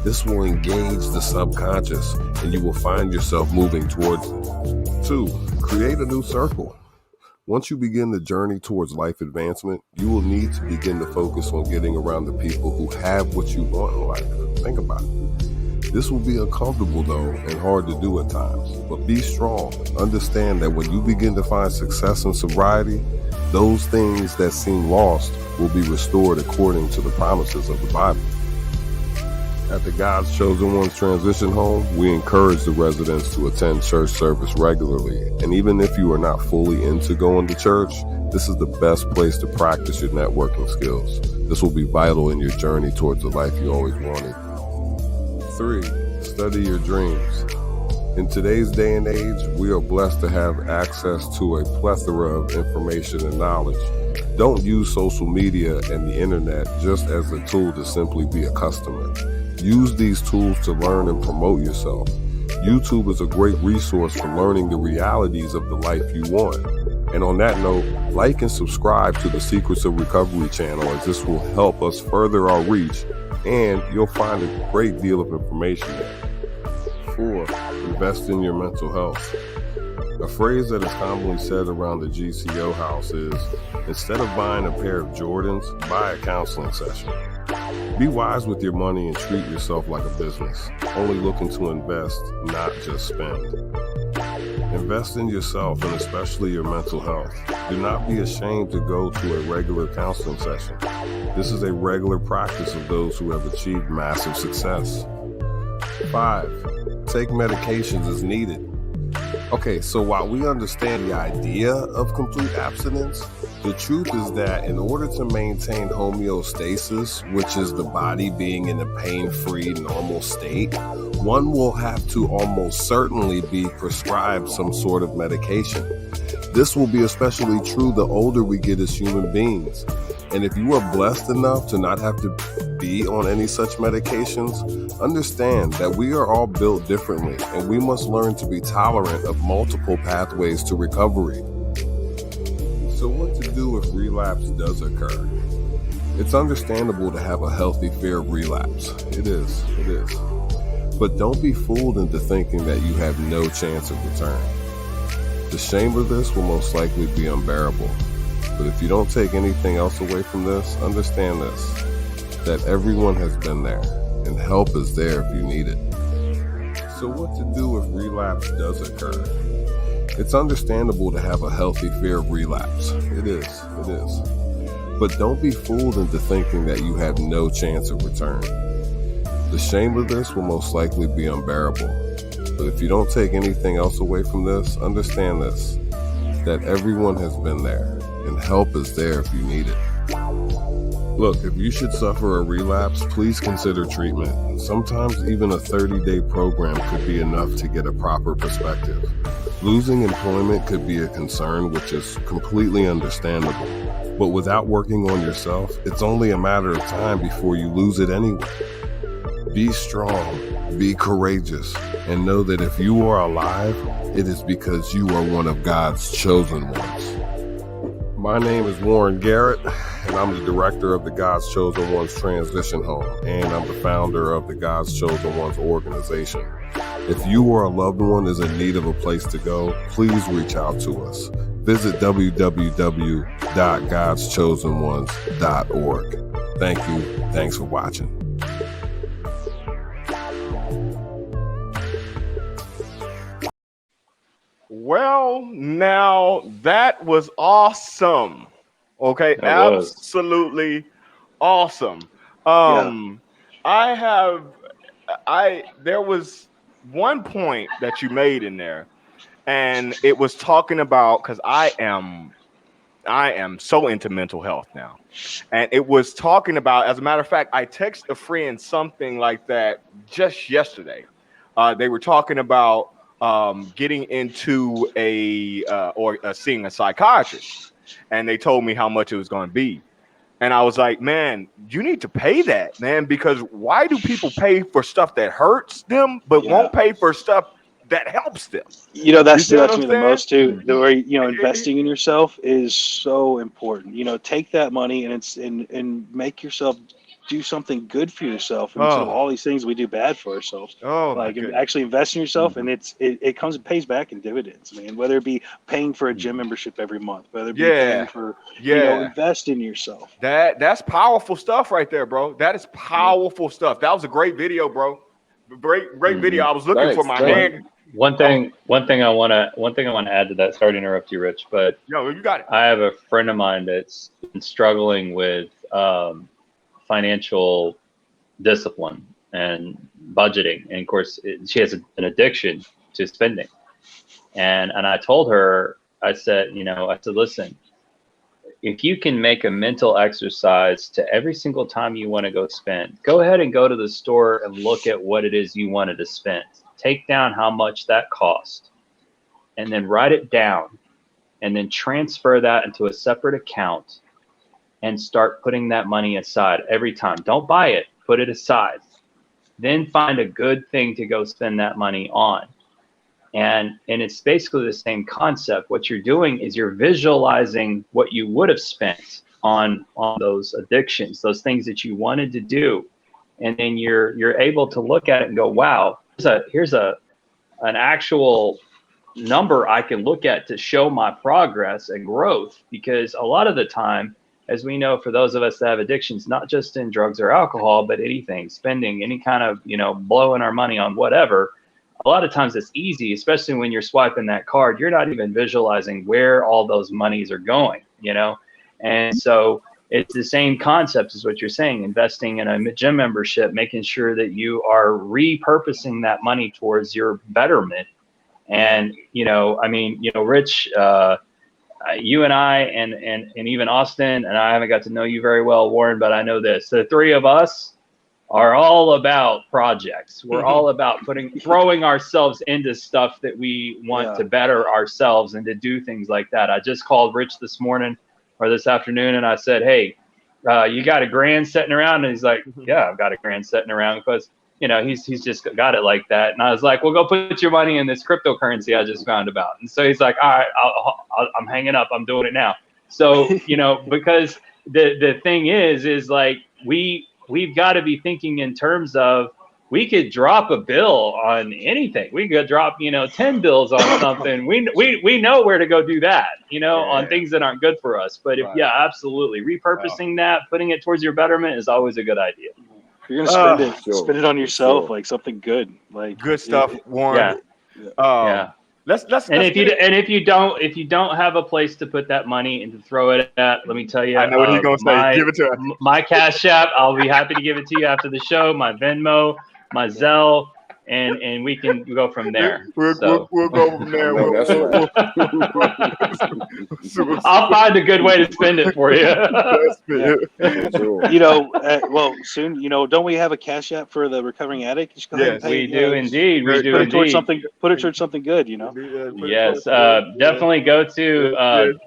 This will engage the subconscious and you will find yourself moving towards it. 2, create a new circle. Once you begin the journey towards life advancement, you will need to begin to focus on getting around the people who have what you want in life. Think about it. This will be uncomfortable though and hard to do at times, but be strong. Understand that when you begin to find success in sobriety, those things that seem lost will be restored according to the promises of the Bible. At the God's Chosen Ones Transition Home, we encourage the residents to attend church service regularly. And even if you are not fully into going to church, this is the best place to practice your networking skills. This will be vital in your journey towards the life you always wanted. 3, study your dreams. In today's day and age, we are blessed to have access to a plethora of information and knowledge. Don't use social media and the internet just as a tool to simply be a customer. Use these tools to learn and promote yourself. YouTube is a great resource for learning the realities of the life you want. And on that note, like and subscribe to the Secrets of Recovery channel, as this will help us further our reach, and you'll find a great deal of information there. 4, invest in your mental health. A phrase that is commonly said around the GCO house is, instead of buying a pair of Jordans, buy a counseling session. Be wise with your money and treat yourself like a business, only looking to invest, not just spend. Invest in yourself and especially your mental health. Do not be ashamed to go to a regular counseling session. This is a regular practice of those who have achieved massive success. 5, take medications as needed. Okay, so while we understand the idea of complete abstinence, the truth is that in order to maintain homeostasis, which is the body being in a pain-free normal state, one will have to almost certainly be prescribed some sort of medication. This will be especially true the older we get as human beings. And if you are blessed enough to not have to be on any such medications, understand that we are all built differently and we must learn to be tolerant of multiple pathways to recovery. So what to do if relapse does occur? It's understandable to have a healthy fear of relapse. It is. But don't be fooled into thinking that you have no chance of return. The shame of this will most likely be unbearable. But if you don't take anything else away from this, understand this, that everyone has been there, and help is there if you need it. So what to do if relapse does occur? It's understandable to have a healthy fear of relapse. It is. But don't be fooled into thinking that you have no chance of return. The shame of this will most likely be unbearable. But if you don't take anything else away from this, understand this, that everyone has been there, and help is there if you need it. Look, if you should suffer a relapse, please consider treatment. Sometimes even a 30-day program could be enough to get a proper perspective. Losing employment could be a concern, which is completely understandable. But without working on yourself, it's only a matter of time before you lose it anyway. Be strong, be courageous, and know that if you are alive, it is because you are one of God's chosen ones. My name is Warren Garrett, and I'm the director of the God's Chosen Ones Transition Home, and I'm the founder of the God's Chosen Ones organization. If you or a loved one is in need of a place to go, please reach out to us. Visit www.godschosenones.org. Thank you. Thanks for watching. Well, now that was awesome. Okay, absolutely awesome. There was one point that you made in there, and it was talking about, because I am so into mental health now, and it was talking about, as a matter of fact, I texted a friend something like that just yesterday. They were talking about getting into seeing a psychiatrist, and they told me how much it was going to be. And I was like, man, you need to pay that, man, because why do people pay for stuff that hurts them but won't pay for stuff that helps them? You know, that stood out to me the saying? most too. The way, you know, investing in yourself is so important. You know, take that money and make yourself do something good for yourself instead of all these things we do bad for ourselves. Like actually invest in yourself, and it comes and pays back in dividends, man. Whether it be paying for a gym membership every month, whether it be paying for you know, invest in yourself. That's powerful stuff right there, bro. That is powerful stuff. That was a great video, bro. Great video. I was looking for my hand. One thing I want to add to that. Sorry to interrupt you, Rich, but you got it. I have a friend of mine that's been struggling with financial discipline and budgeting, and of course, she has an addiction to spending. And I told her, I said, listen, if you can make a mental exercise to every single time you want to go spend, go ahead and go to the store and look at what it is you wanted to spend. Take down how much that cost, and then write it down, and then transfer that into a separate account and start putting that money aside every time. Don't buy it, put it aside. Then find a good thing to go spend that money on. And it's basically the same concept. What you're doing is you're visualizing what you would have spent on those addictions, those things that you wanted to do. And then you're able to look at it and go, wow, here's an actual number I can look at to show my progress and growth. Because a lot of the time, as we know, for those of us that have addictions, not just in drugs or alcohol, but anything, spending, any kind of, blowing our money on whatever, a lot of times it's easy, especially when you're swiping that card, you're not even visualizing where all those monies are going, And so it's the same concept as what you're saying, investing in a gym membership, making sure that you are repurposing that money towards your betterment. And, Rich, you and I, and even Austin, and I haven't got to know you very well, Warren, but I know this. The three of us are all about projects. We're all about throwing ourselves into stuff that we want to better ourselves and to do things like that. I just called Rich this morning or this afternoon, and I said, hey, you got a grand sitting around? And he's like, yeah, I've got a grand sitting around, because he's just got it like that. And I was like, well, go put your money in this cryptocurrency I just found about. And so he's like, all right, I'm hanging up. I'm doing it now. So, because the thing is like, we've got to be thinking in terms of, we could drop a bill on anything. We could drop, 10 bills on something. We know where to go do that, on things that aren't good for us. But absolutely. Repurposing that, putting it towards your betterment is always a good idea. If you're gonna spend it on yourself, like something good, like good stuff, Warren. Let's if you don't have a place to put that money and to throw it at, let me tell you, I know what he's gonna say. Give it to us. My Cash App, I'll be happy to give it to you after the show. My Venmo, my Zelle, and we can go from there. We'll go from there. I'll find a good way to spend it for you. Well, soon, don't we have a Cash App for the recovering addict? Yes, we do indeed. We do indeed. Put it towards something good, Yes, definitely go to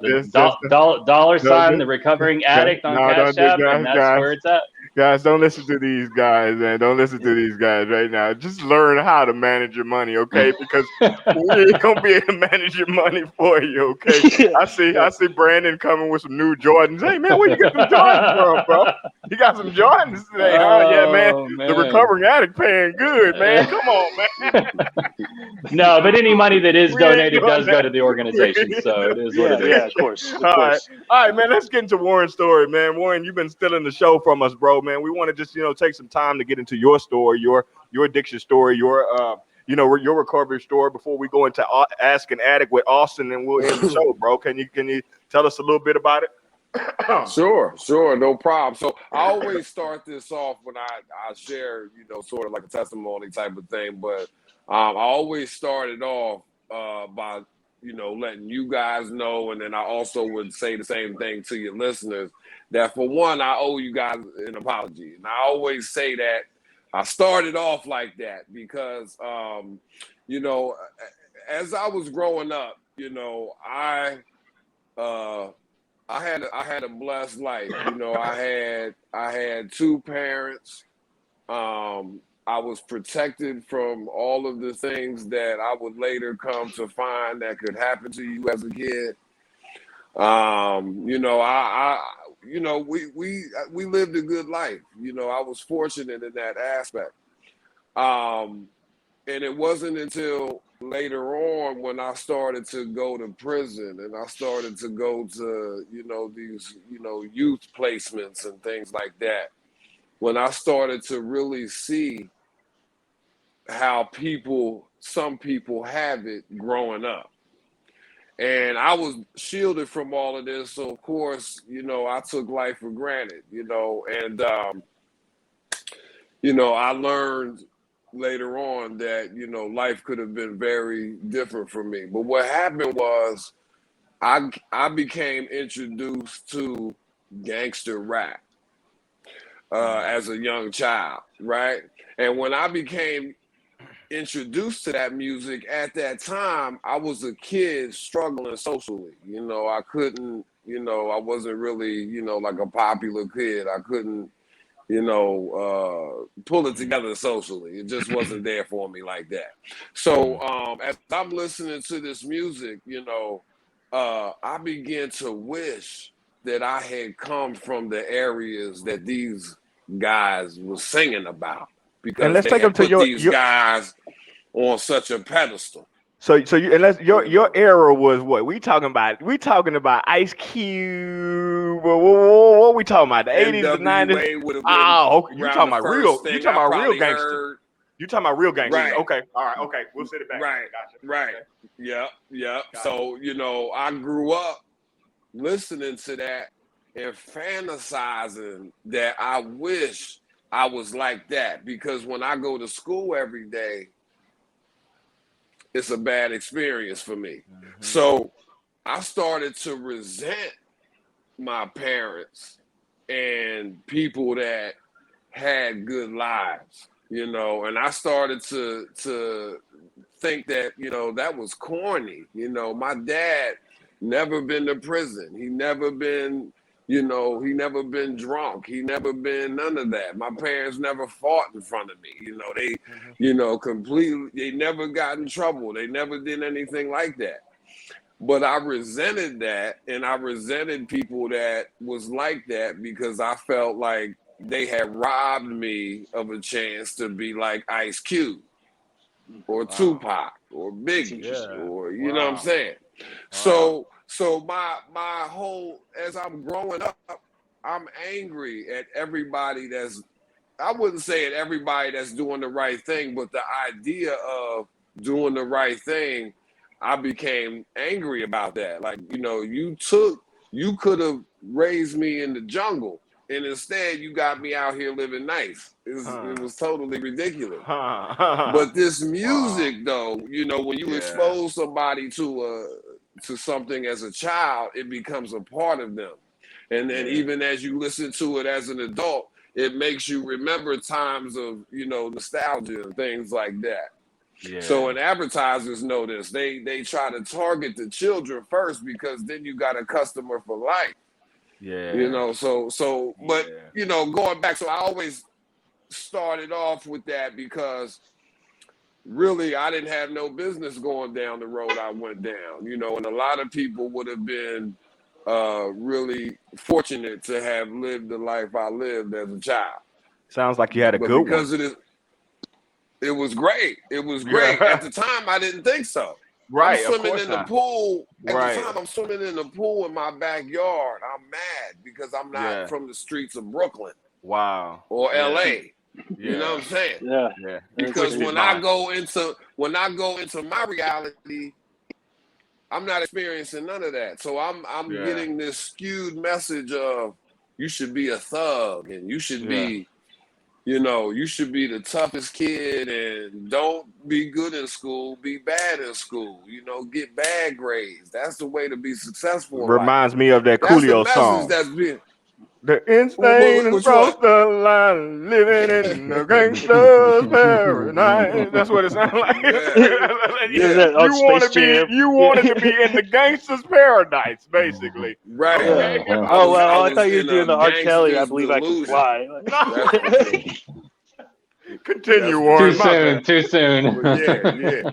the dollar sign the recovering addict on Cash App, and that's where it's at. Guys, don't listen to these guys, man. Don't listen to these guys right now. Just learn how to manage your money, okay? Because we ain't gonna be able to manage your money for you, okay? I see Brandon coming with some new Jordans. Hey man, where you get some Jordans from, bro? You got some Jordans today, huh? Yeah, man. The recovering addict paying good, man. Come on, man. No, but any money that is donated does go to the organization, so it is what it is. Yeah, of course. All right, man. Let's get into Warren's story, man. Warren, you've been stealing the show from us, bro. Man, we want to just take some time to get into your story, your addiction story, your recovery story before we go into Ask an Addict with Austin, and we'll end the show, bro. Can you tell us a little bit about it? Sure, no problem. So I always start this off when I share, sort of like a testimony type of thing. But I always started off by, letting you guys know, and then I also would say the same thing to your listeners, that for one, I owe you guys an apology. And I always say that I started off like that because, as I was growing up, I had a blessed life. I had two parents. I was protected from all of the things that I would later come to find that could happen to you as a kid. We lived a good life. I was fortunate in that aspect. And it wasn't until later on when I started to go to prison and I started to go to, these, youth placements and things like that, when I started to really see how some people have it growing up. And I was shielded from all of this. So, of course, I took life for granted, and, I learned later on that, life could have been very different for me. But what happened was I became introduced to gangster rap as a young child, right? And when I became introduced to that music at that time, I was a kid struggling socially. I couldn't, I wasn't really, like a popular kid. I couldn't, pull it together socially. It just wasn't there for me like that. So as I'm listening to this music, I began to wish that I had come from the areas that these guys were singing about, because and let's they take them had to put these guys on such a pedestal. So you, unless your era was what we talking about? We talking about Ice Cube. What we talking about? The 80s, the 90s. Oh, okay. You talking about real? You talking about real gangster? You talking about real gangsters? Right. Okay, all right, okay. We'll sit it back. Right, gotcha. right. Okay. Yeah. So I grew up listening to that and fantasizing that I wish I was like that, because when I go to school every day, it's a bad experience for me. Mm-hmm. So I started to resent my parents and people that had good lives, and I started to think that, that was corny. My dad never been to prison. He never been, he never been drunk. He never been none of that. My parents never fought in front of me. They, completely, they never got in trouble. They never did anything like that. But I resented that, and I resented people that was like that, because I felt like they had robbed me of a chance to be like Ice Cube or Tupac or Biggie, or you know what I'm saying? Wow. So my whole, as I'm growing up, I'm angry at everybody I wouldn't say at everybody that's doing the right thing, but the idea of doing the right thing, I became angry about that. Like, you could have raised me in the jungle, and instead you got me out here living nice. It was totally ridiculous. But this music, though, when you expose somebody to something as a child, it becomes a part of them. And then even as you listen to it as an adult, it makes you remember times of, nostalgia and things like that. Yeah. So when advertisers know this, they try to target the children first, because then you got a customer for life. Yeah. But going back, so I always started off with that, because really I didn't have no business going down the road I went down, and a lot of people would have been really fortunate to have lived the life I lived as a child. Sounds like you had a good because one. It was great. It was great. At the time, I didn't think so. Right. I'm swimming in the pool. At the time, I'm swimming in the pool in my backyard. I'm mad because I'm not from the streets of Brooklyn. Wow. Or LA. You know what I'm saying? Yeah. Because when I go into my reality, I'm not experiencing none of that. So I'm getting this skewed message of you should be a thug and you should be, you should be the toughest kid and don't be good in school, be bad in school, get bad grades. That's the way to be successful in life. Reminds me of that That's the Coolio message song. that's being. The insane across the line, living in the gangster's paradise. That's what it sounds like. You want to be, you wanted to be in the gangster's paradise, basically. Right. Okay. I thought you were doing the R. Kelly. I believe delusion. I can fly. Continue, Warren. Too soon. But yeah.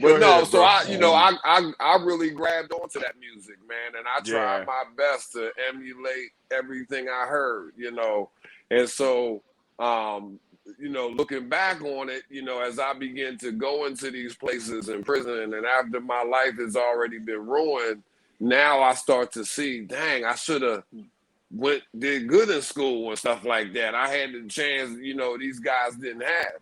But no, so I really grabbed onto that music, man, and I tried my best to emulate everything I heard, and so looking back on it, as I begin to go into these places in prison, and after my life has already been ruined, now I start to see, dang, I should have did good in school and stuff like that. I had the chance, these guys didn't have,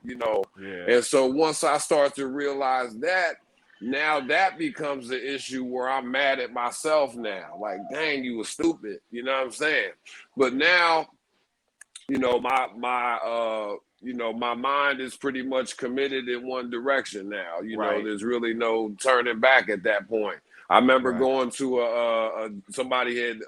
And so once I start to realize that, now that becomes the issue where I'm mad at myself now. Like, dang, you were stupid. You know what I'm saying? But now, my mind is pretty much committed in one direction now. There's really no turning back at that point. I remember going to somebody had,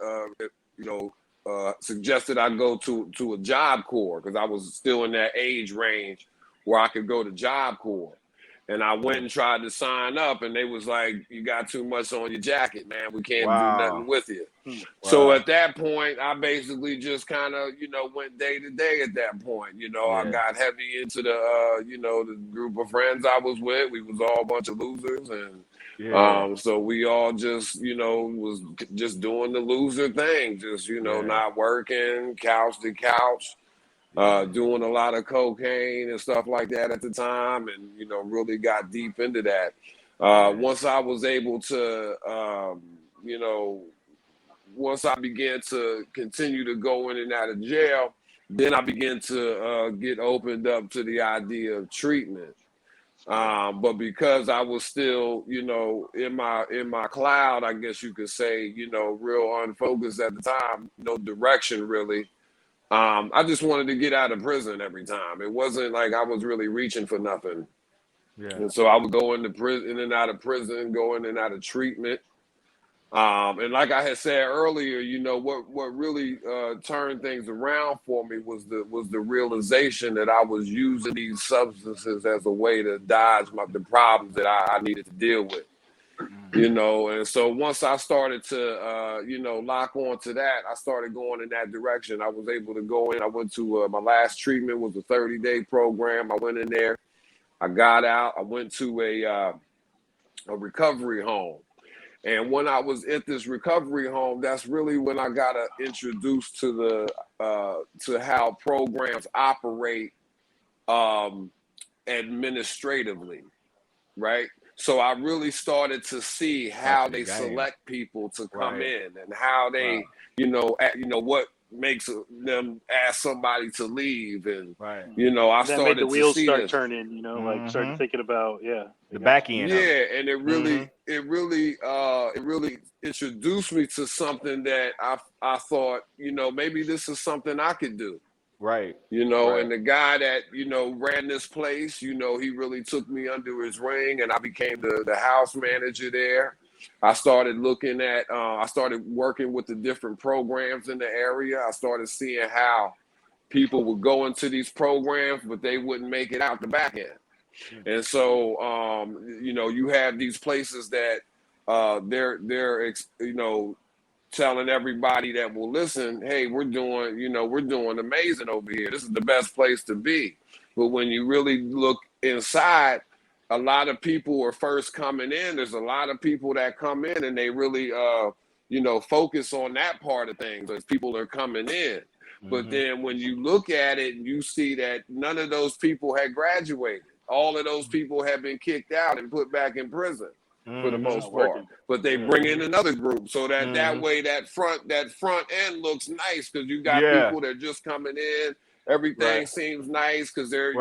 suggested I go to a Job Corps because I was still in that age range where I could go to Job Corps. And I went and tried to sign up, and they was like, you got too much on your jacket, man. We can't do nothing with you. So at that point, I basically just kind of, went day to day at that point. I got heavy into the group of friends I was with. We was all a bunch of losers. And so we all just, was just doing the loser thing, just, not working, couch to couch. Doing a lot of cocaine and stuff like that at the time, and really got deep into that. Once I was able to, once I began to continue to go in and out of jail, then I began to get opened up to the idea of treatment. But because I was still, in my cloud, I guess you could say, real unfocused at the time, no direction really. I just wanted to get out of prison every time. It wasn't like I was really reaching for nothing. And so I would go into prison, in and out of prison, go in and out of treatment. And like I had said earlier, what really turned things around for me was the realization that I was using these substances as a way to dodge the problems that I needed to deal with. And so once I started to, lock on to that, I started going in that direction. I was able to go in. I went to my last treatment was a 30-day program. I went in there. I got out. I went to a recovery home. And when I was at this recovery home, that's really when I got introduced to to how programs operate administratively, right? So I really started to see how they select people to come in and how they, what makes them ask somebody to leave, and I that started made the wheels to see start this. turning. Like started thinking about the back end. And it really introduced me to something that I thought, maybe this is something I could do. Right. And the guy that, ran this place, he really took me under his wing, and I became the house manager there. I started looking at, I started working with the different programs in the area. I started seeing how people would go into these programs, but they wouldn't make it out the back end. And so, you have these places that they're telling everybody that will listen, hey, we're doing amazing over here. This is the best place to be. But when you really look inside, a lot of people are first coming in. There's a lot of people that come in and they really, focus on that part of things as people are coming in. But then when you look at it, you see that none of those people had graduated. All of those people have been kicked out and put back in prison. For the most part, but they bring in another group so that that way that front end looks nice because you got people that are just coming in. Everything seems nice because they're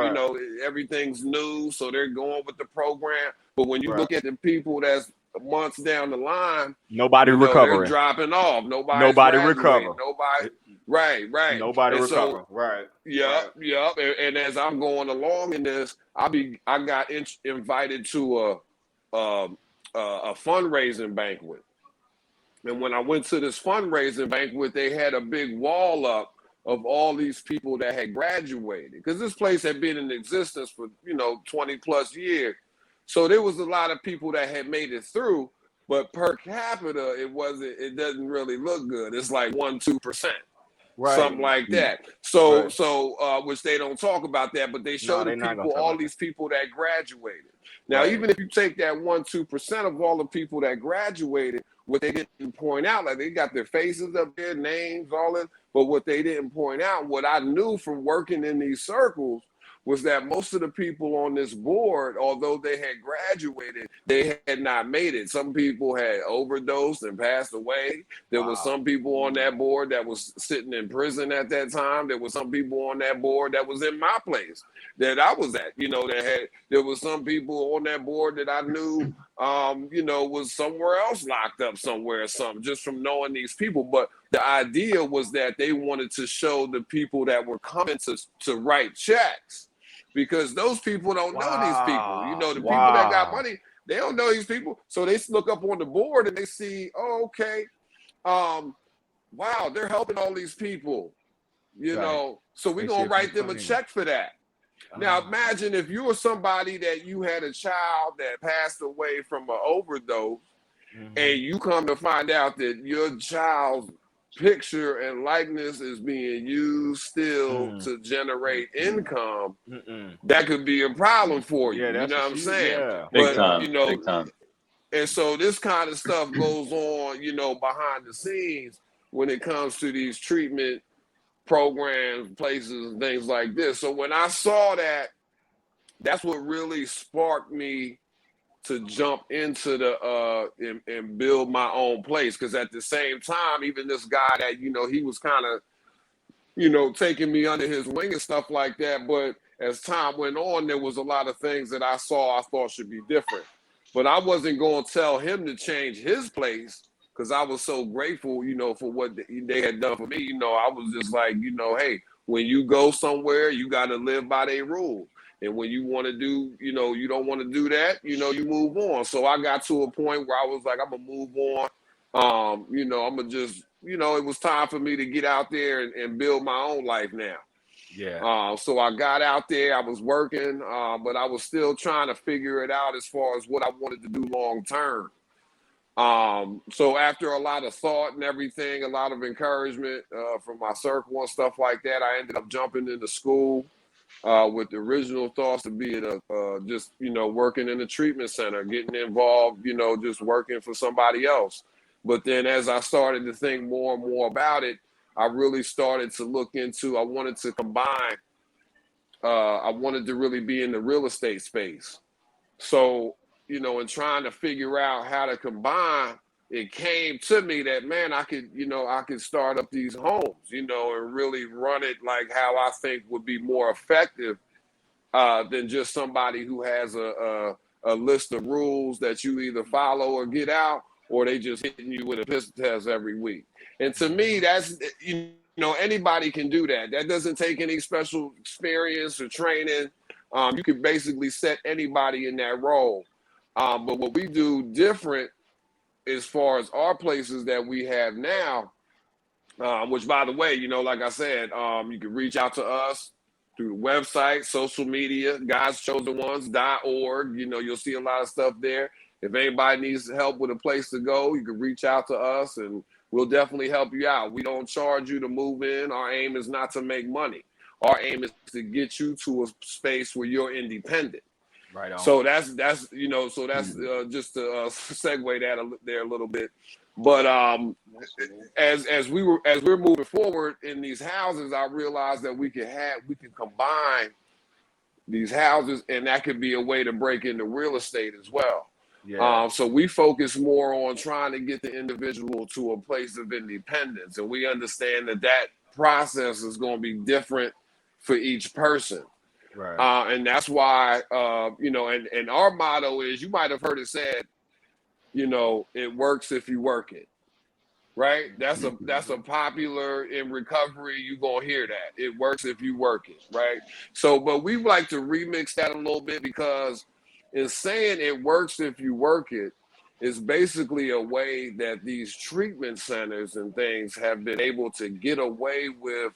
everything's new, so they're going with the program. But when you look at the people that's months down the line, nobody they're recovering. dropping off. Nobody recover. Nobody. Right. Nobody and recover. So, right. Yep. And as I'm going along in this, I got invited to a fundraising banquet. And when I went to this fundraising banquet, they had a big wall up of all these people that had graduated, because this place had been in existence for 20 plus years. So there was a lot of people that had made it through, but per capita, it doesn't really look good. It's like 1-2%. Right. Something like that. So which they don't talk about that, but they show the people, all these people that graduated. Now, even if you take that 1-2% of all the people that graduated, what they didn't point out, like they got their faces up there, names, all that, but what they didn't point out, what I knew from working in these circles, was that most of the people on this board, although they had graduated, they had not made it. Some people had overdosed and passed away. There was some people on that board that was sitting in prison at that time. There was some people on that board that was in my place that I was at, there was some people on that board that I knew, was somewhere else locked up somewhere or something, just from knowing these people. But the idea was that they wanted to show the people that were coming to write checks, because those people don't know these people. The people that got money, they don't know these people. So they look up on the board and they see, wow, they're helping all these people, so we're going to write them a check for that. Now, imagine if you were somebody that you had a child that passed away from an overdose, and you come to find out that your child's picture and likeness is being used still to generate income, that could be a problem for you. You know what I'm saying? Yeah. Big time. And so this kind of stuff goes on, behind the scenes when it comes to these treatment programs, places, and things like this. So when I saw that, that's what really sparked me to jump into and build my own place. Because at the same time, even this guy that, he was kind of, taking me under his wing and stuff like that. But as time went on, there was a lot of things that I thought should be different. But I wasn't going to tell him to change his place, because I was so grateful, for what they had done for me. I was just like, hey, when you go somewhere, you got to live by their rules. And when you want to do, you don't want to do that, you move on. So I got to a point where I was like, I'm going to move on. I'm going to just, it was time for me to get out there and build my own life now. Yeah. So I got out there, I was working, but I was still trying to figure it out as far as what I wanted to do long term. So after a lot of thought and everything, a lot of encouragement from my circle and stuff like that, I ended up jumping into school with the original thoughts to be just working in a treatment center, getting involved, just working for somebody else. But then as I started to think more and more about it, I really started to look into, I wanted to combine, I wanted to really be in the real estate space. So, and trying to figure out how to combine, it came to me that, man, I could start up these homes, and really run it like how I think would be more effective than just somebody who has a list of rules that you either follow or get out, or they just hitting you with a pistol test every week. And to me, that's, anybody can do that. That doesn't take any special experience or training. You can basically set anybody in that role. But what we do different as far as our places that we have now, which, by the way, like I said, you can reach out to us through the website, social media, godschoseenones.org. You'll see a lot of stuff there. If anybody needs help with a place to go, you can reach out to us and we'll definitely help you out. We don't charge you to move in. Our aim is not to make money. Our aim is to get you to a space where you're independent. Right on. So that's just to segue that there a little bit. But as we're moving forward in these houses, I realized that we can combine these houses, and that could be a way to break into real estate as well. Yeah. So we focus more on trying to get the individual to a place of independence, and we understand that process is going to be different for each person. Right. And that's why, and our motto is, you might have heard it said, you know, it works if you work it. Right? That's a popular in recovery. You're gonna hear that. It works if you work it, right? So, but we like to remix that a little bit, because in saying it works if you work it is basically a way that these treatment centers and things have been able to get away with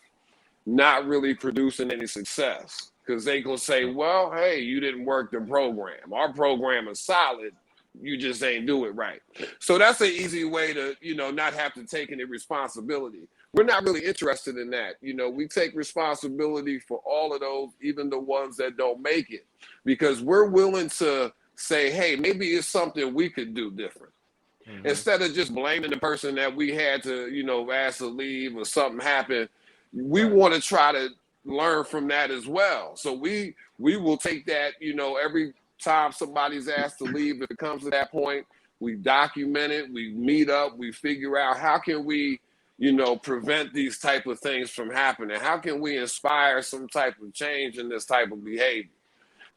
not really producing any success. Because they gonna say, well, hey, you didn't work the program. Our program is solid. You just ain't do it right. So that's an easy way to, you know, not have to take any responsibility. We're not really interested in that. You know, we take responsibility for all of those, even the ones that don't make it, because we're willing to say, hey, maybe it's something we could do different. Instead of just blaming the person that we had to, you know, ask to leave or something happened, we want to try to learn from that as well. So we will take that, you know, every time somebody's asked to leave, if it comes to that point, we document it, we meet up, we figure out how can we, you know, prevent these type of things from happening? How can we inspire some type of change in this type of behavior?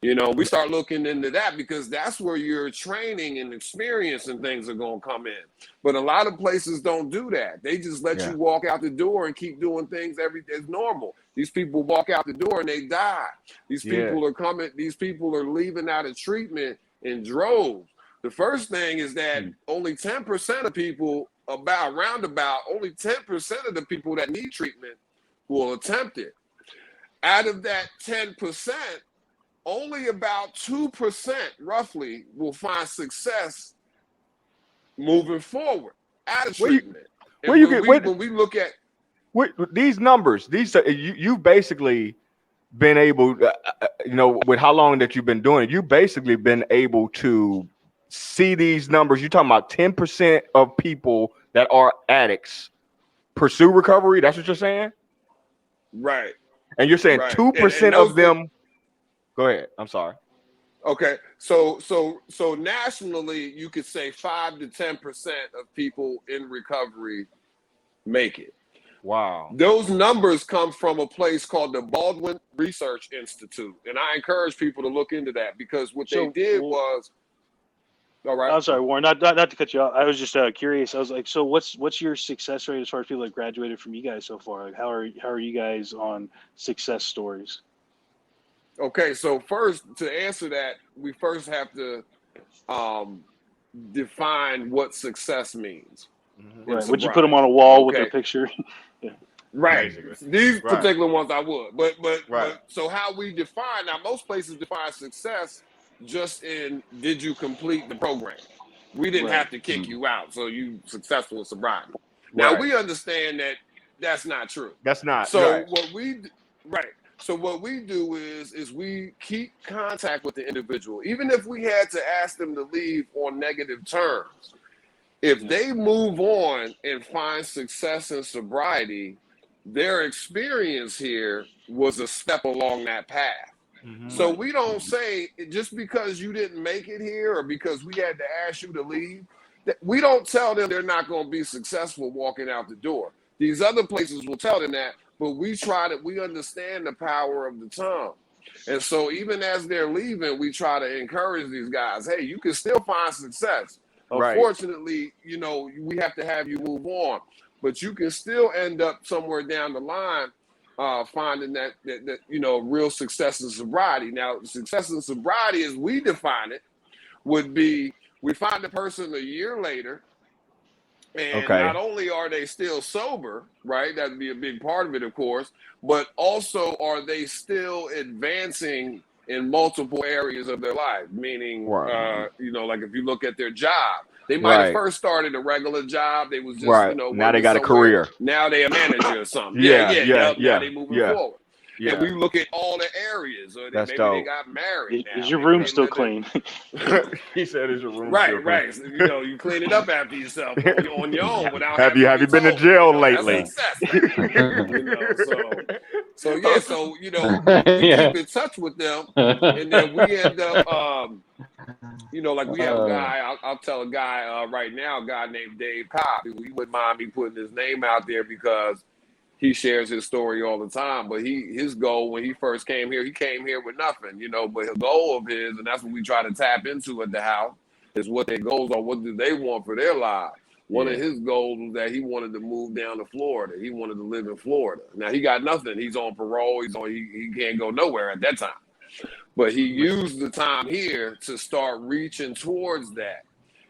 You know, we start looking into that, because that's where your training and experience and things are going to come in. But a lot of places don't do that. They just let you walk out the door and keep doing things as normal. These people walk out the door and they die. These people are coming. These people are leaving out of treatment in droves. The first thing is that only 10% of people, only 10% of the people that need treatment will attempt it. Out of that 10%, only about 2% roughly will find success moving forward out of treatment. When we look at these numbers, you've basically been able, you know, with how long that you've been doing it, you've basically been able to see these numbers. You're talking about 10% of people that are addicts pursue recovery. That's what you're saying? Right. And you're saying 2% of them. Go ahead. I'm sorry. Okay. So nationally, you could say 5 to 10% of people in recovery make it. Wow. Those numbers come from a place called the Baldwin Research Institute. And I encourage people to look into that, because what they did was, all right. I'm sorry, Warren, not to cut you off. I was just curious. I was like, so what's your success rate as far as people that graduated from you guys so far? Like, how are you guys on success stories? Okay, so first, to answer that, we first have to define what success means. Right. Would you put them on a wall with their picture? Right. These particular ones I would. But so how we define, now most places define success just in, did you complete the program? We didn't have to kick you out, so you successful in sobriety. Now we understand that that's not true. That's not. So what we do is we keep contact with the individual, even if we had to ask them to leave on negative terms. If they move on and find success in sobriety, their experience here was a step along that path. So we don't say, just because you didn't make it here or because we had to ask you to leave, we don't tell them they're not going to be successful walking out the door. These other places will tell them that, but we understand the power of the tongue. And so even as they're leaving, we try to encourage these guys, hey, you can still find success. Unfortunately, you know, we have to have you move on, but you can still end up somewhere down the line finding that you know, real success in sobriety. Now, success in sobriety, as we define it, would be we find the person a year later, and not only are they still sober, right? That'd be a big part of it, of course, but also are they still advancing in multiple areas of their life? Meaning, you know, like if you look at their job, they might have first started a regular job. They was just, you know, now they got a career. Now they a manager or something. Now they moving forward. Yeah. And we look at all the areas. Or maybe they got married. Is your room still clean? He said, "Is your room still clean?" Right. So, you know, you clean it up after yourself on your own without. Have you been to jail lately? You know, so you know, we keep in touch with them, and then we end up, you know, like we have a guy. I'll tell a guy right now, a guy named Dave Cobb. He wouldn't mind me putting his name out there because he shares his story all the time. But his goal when he first came here, he came here with nothing, you know. But his goal of his, and that's what we try to tap into at the house, is what their goals are. What do they want for their lives? One of his goals was that he wanted to move down to Florida. He wanted to live in Florida. Now he got nothing. He's on parole. He can't go nowhere at that time. But he used the time here to start reaching towards that.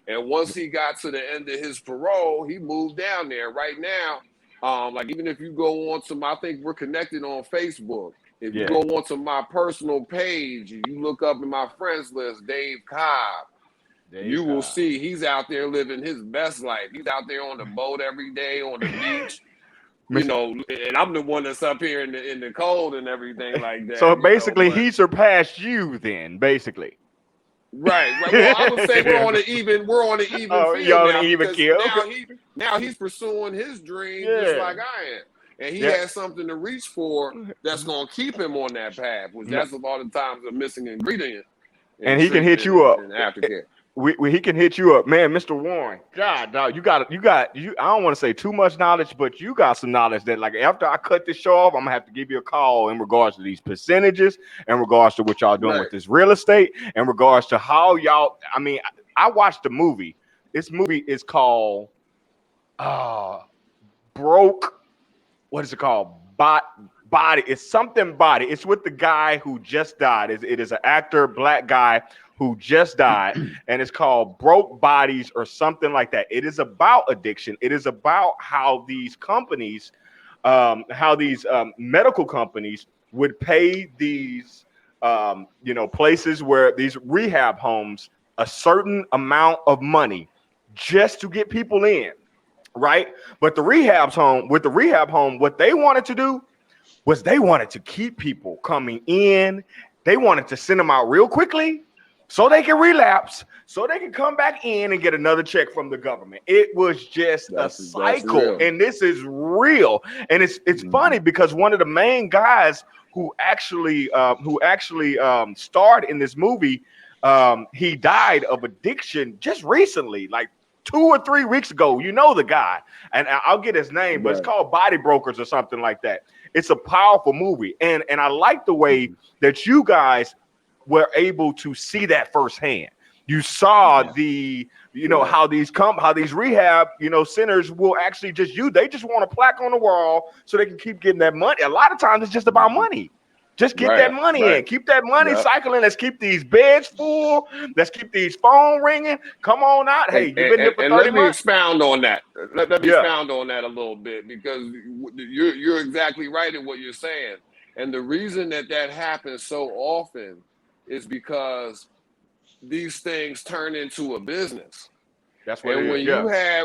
And once he got to the end of his parole, he moved down there. Right now, like even if you go on to I think we're connected on Facebook. If you go onto my personal page, and you look up in my friends list, Dave Cobb, you will see he's out there living his best life. He's out there on the boat every day, on the beach, you know, and I'm the one that's up here in the cold and everything like that. So basically, he surpassed you then, basically. Right. Well, I would say we're on an even field now. Now he's pursuing his dream just like I am. And he has something to reach for that's going to keep him on that path, which that's a lot of times a missing ingredient. And he can hit you up. In aftercare. He can hit you up, man. Mr. Warren, God, dog, you got. I don't want to say too much knowledge, but you got some knowledge that, like, after I cut this show off, I'm gonna have to give you a call in regards to these percentages, in regards to what y'all doing with this real estate, in regards to how y'all. I mean, I watched the movie. This movie is called Broke. What is it called? Body. It's something Body. It's with the guy who just died. It is an actor, black guy who just died, and it's called Broke Bodies or something like that. It is about addiction. It is about how these companies, medical companies would pay these, places where these rehab homes a certain amount of money just to get people in, right? But the rehab home, what they wanted to do was they wanted to keep people coming in. They wanted to send them out real quickly, so they can relapse, so they can come back in and get another check from the government. It was just a cycle, and this is real. And it's funny because one of the main guys who actually starred in this movie, he died of addiction just recently, like 2 or 3 weeks ago. You know the guy, and I'll get his name, but it's called Body Brokers or something like that. It's a powerful movie, and I like the way that you guys were able to see that firsthand. You saw how these rehab, centers will actually they just want a plaque on the wall so they can keep getting that money. A lot of times it's just about money. Just get that money in. Keep that money cycling. Let's keep these beds full. Let's keep these phones ringing. Come on out. Hey, you've been here for 30 months. Let me expound on that. Let me expound on that a little bit, because you're exactly right in what you're saying. And the reason that happens so often is because these things turn into a business. That's what. And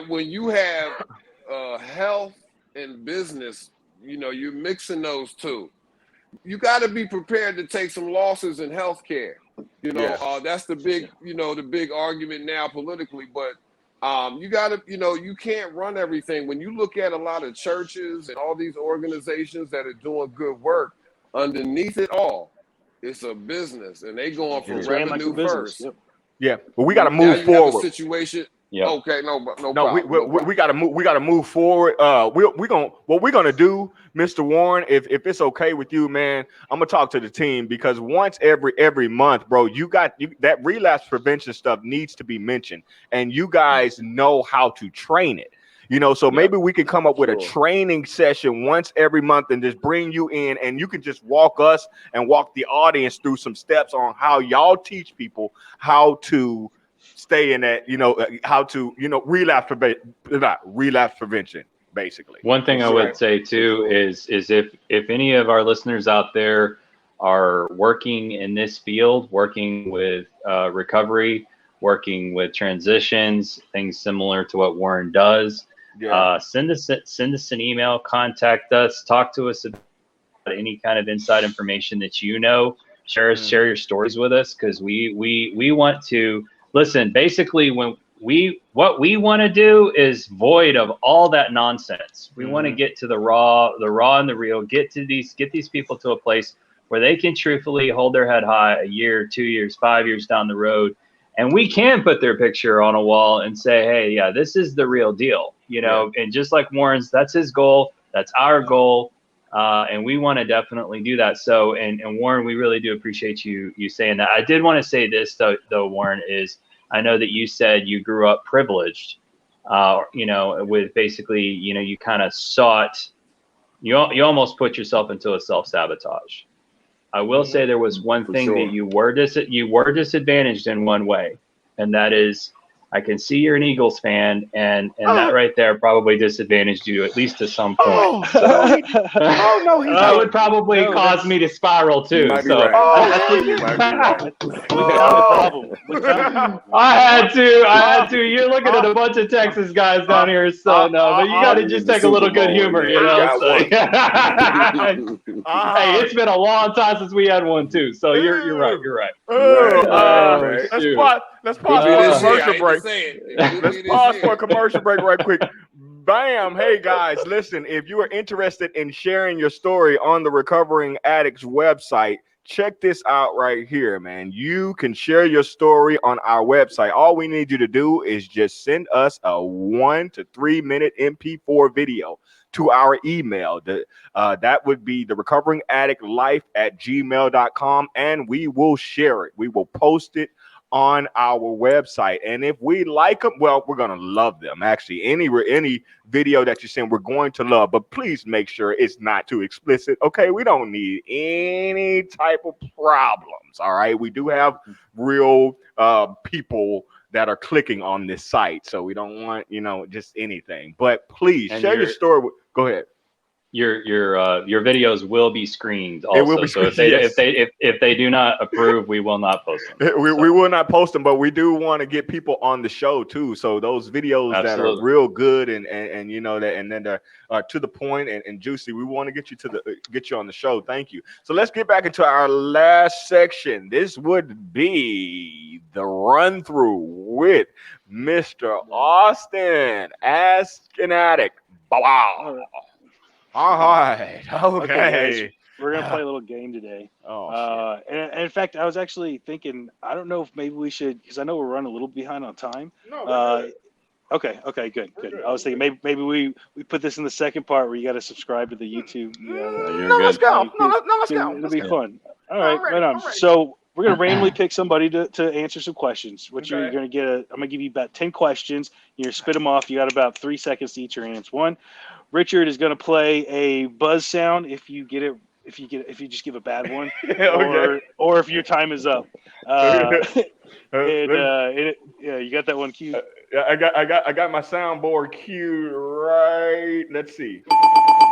when you have health and business, you're mixing those two. You got to be prepared to take some losses in healthcare. That's the big, the big argument now politically. But you got to, you can't run everything. When you look at a lot of churches and all these organizations that are doing good work, underneath it all, it's a business, and they going for revenue first. Yeah, but we got to move forward. Situation. Yeah. Okay. No problem. We got to move. We got to move forward. What we're gonna do, Mr. Warren, if it's okay with you, man, I'm gonna talk to the team, because once every month, bro, that relapse prevention stuff needs to be mentioned, and you guys know how to train it. So maybe we can come up with a training session once every month and just bring you in, and you can just walk us and walk the audience through some steps on how y'all teach people how to stay in that, how to, relapse prevention, basically. One thing I would say too is if any of our listeners out there are working in this field, working with recovery, working with transitions, things similar to what Warren does, send us an email, contact us, talk to us about any kind of inside information that share your stories with us, because we want to listen. Basically, what we want to do is void of all that nonsense. We want to get to the raw and the real, get these people to a place where they can truthfully hold their head high a year, 2 years, 5 years down the road. And we can put their picture on a wall and say, hey, yeah, this is the real deal, and just like Warren's, that's his goal. That's our goal. And we want to definitely do that. So, and Warren, we really do appreciate you saying that. I did want to say this though, Warren, is I know that you said you grew up privileged, you know, with basically, you know, you kind of sought, you almost put yourself into a self-sabotage. I will say there was one thing that you were disadvantaged in one way, and that is, I can see you're an Eagles fan, and that right there probably disadvantaged you at least to some point. That would probably cause me to spiral too. You might be So right. You might be right. We found the problem. I had to. You're looking at a bunch of Texas guys down here, so no, but you got to just take a little good humor, you know. So, hey, it's been a long time since we had one too. So you're right. You're right. Let's pause for a commercial break. Let's pause for a commercial break right quick. Bam! Hey guys, listen, if you are interested in sharing your story on the Recovering Addicts website, check this out right here, man. You can share your story on our website. All we need you to do is just send us a 1 to 3 minute MP4 video to our email. That would be the recoveringaddictlife@gmail.com, and we will share it. We will post it on our website, and if we like them, well, we're gonna love them. Actually, any video that you send, we're going to love, but please make sure it's not too explicit. Okay, we don't need any type of problems. All right, we do have real people that are clicking on this site, so we don't want, you know, just anything. But please share your story. Go ahead. Your videos will be screened also. It will be screened, so if they do not approve, we will not post them. We will not post them, but we do want to get people on the show too. So those videos that are real good and you know that, and then they're to the point and juicy, we want to get you on the show. Thank you. So let's get back into our last section. This would be the run through with Mr. Austin, Ask an Addict. Wow. All right. Okay. Guys, we're gonna play a little game today. And in fact, I was actually thinking, I don't know if maybe we should, because I know we're running a little behind on time. No. Okay, good. I was thinking maybe we put this in the second part where you got to subscribe to the YouTube. Let's go. Let's go. It'll be fun. All right, right on. So we're gonna randomly pick somebody to answer some questions. You're gonna get I'm gonna give you about 10 questions. You're gonna spit them off. You got about 3 seconds to each your answer. One. Richard is going to play a buzz sound if you just give a bad one, or if your time is up. You got that one queued. I got my soundboard queued right. Let's see.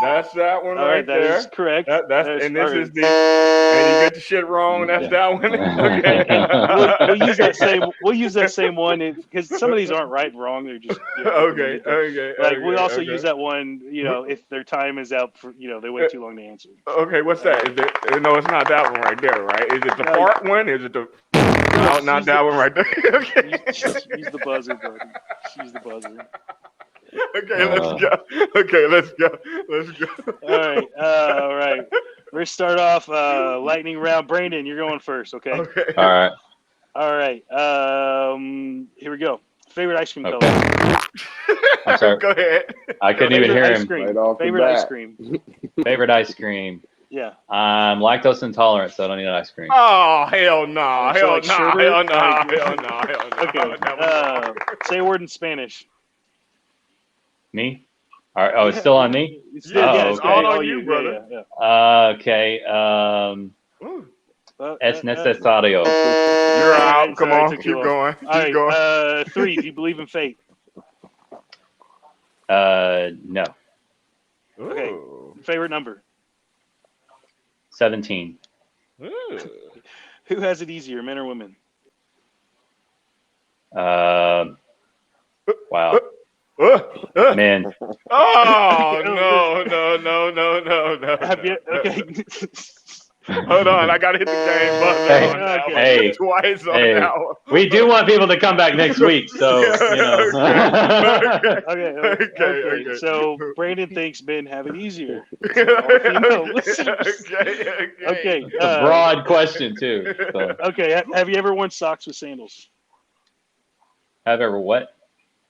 That's that one right there. That is correct. And this is the. And you get the shit wrong. That's that one. Okay. We'll use that same one because some of these aren't right and wrong. They're just okay. We also use that one. You know, if their time is out for they wait too long to answer. Okay, what's that? Is it? No, it's not that one right there, right? Is it the fart one? Is it the? No, not that one right there. Okay. Use the buzzer, buddy. Use the buzzer. Okay, let's go. All right. We're gonna start off lightning round. Brandon, you're going first. Okay. All right. Here we go. Favorite ice cream color? I'm sorry. Go ahead. I couldn't even hear him. Favorite ice cream. Favorite ice cream. Yeah. I'm lactose intolerant, so I don't eat ice cream. Oh, hell no. Hell no. Okay. Say a word in Spanish. Me? All right. Oh, it's still on me? It's all on you, brother. Yeah. Okay. Es necesario. You're out. Come on. Keep going. Keep going. 3. Do you believe in fate? No. Okay. Favorite number? 17. Who has it easier, men or women? Wow. Men. Oh, no. Have you? Okay. Hold on, I gotta hit the game button. Hey, twice on that one. We do want people to come back next week, so Okay. So Brandon thinks men have it easier. Okay. It's a broad question too. So. Okay. Have you ever worn socks with sandals? Have ever what?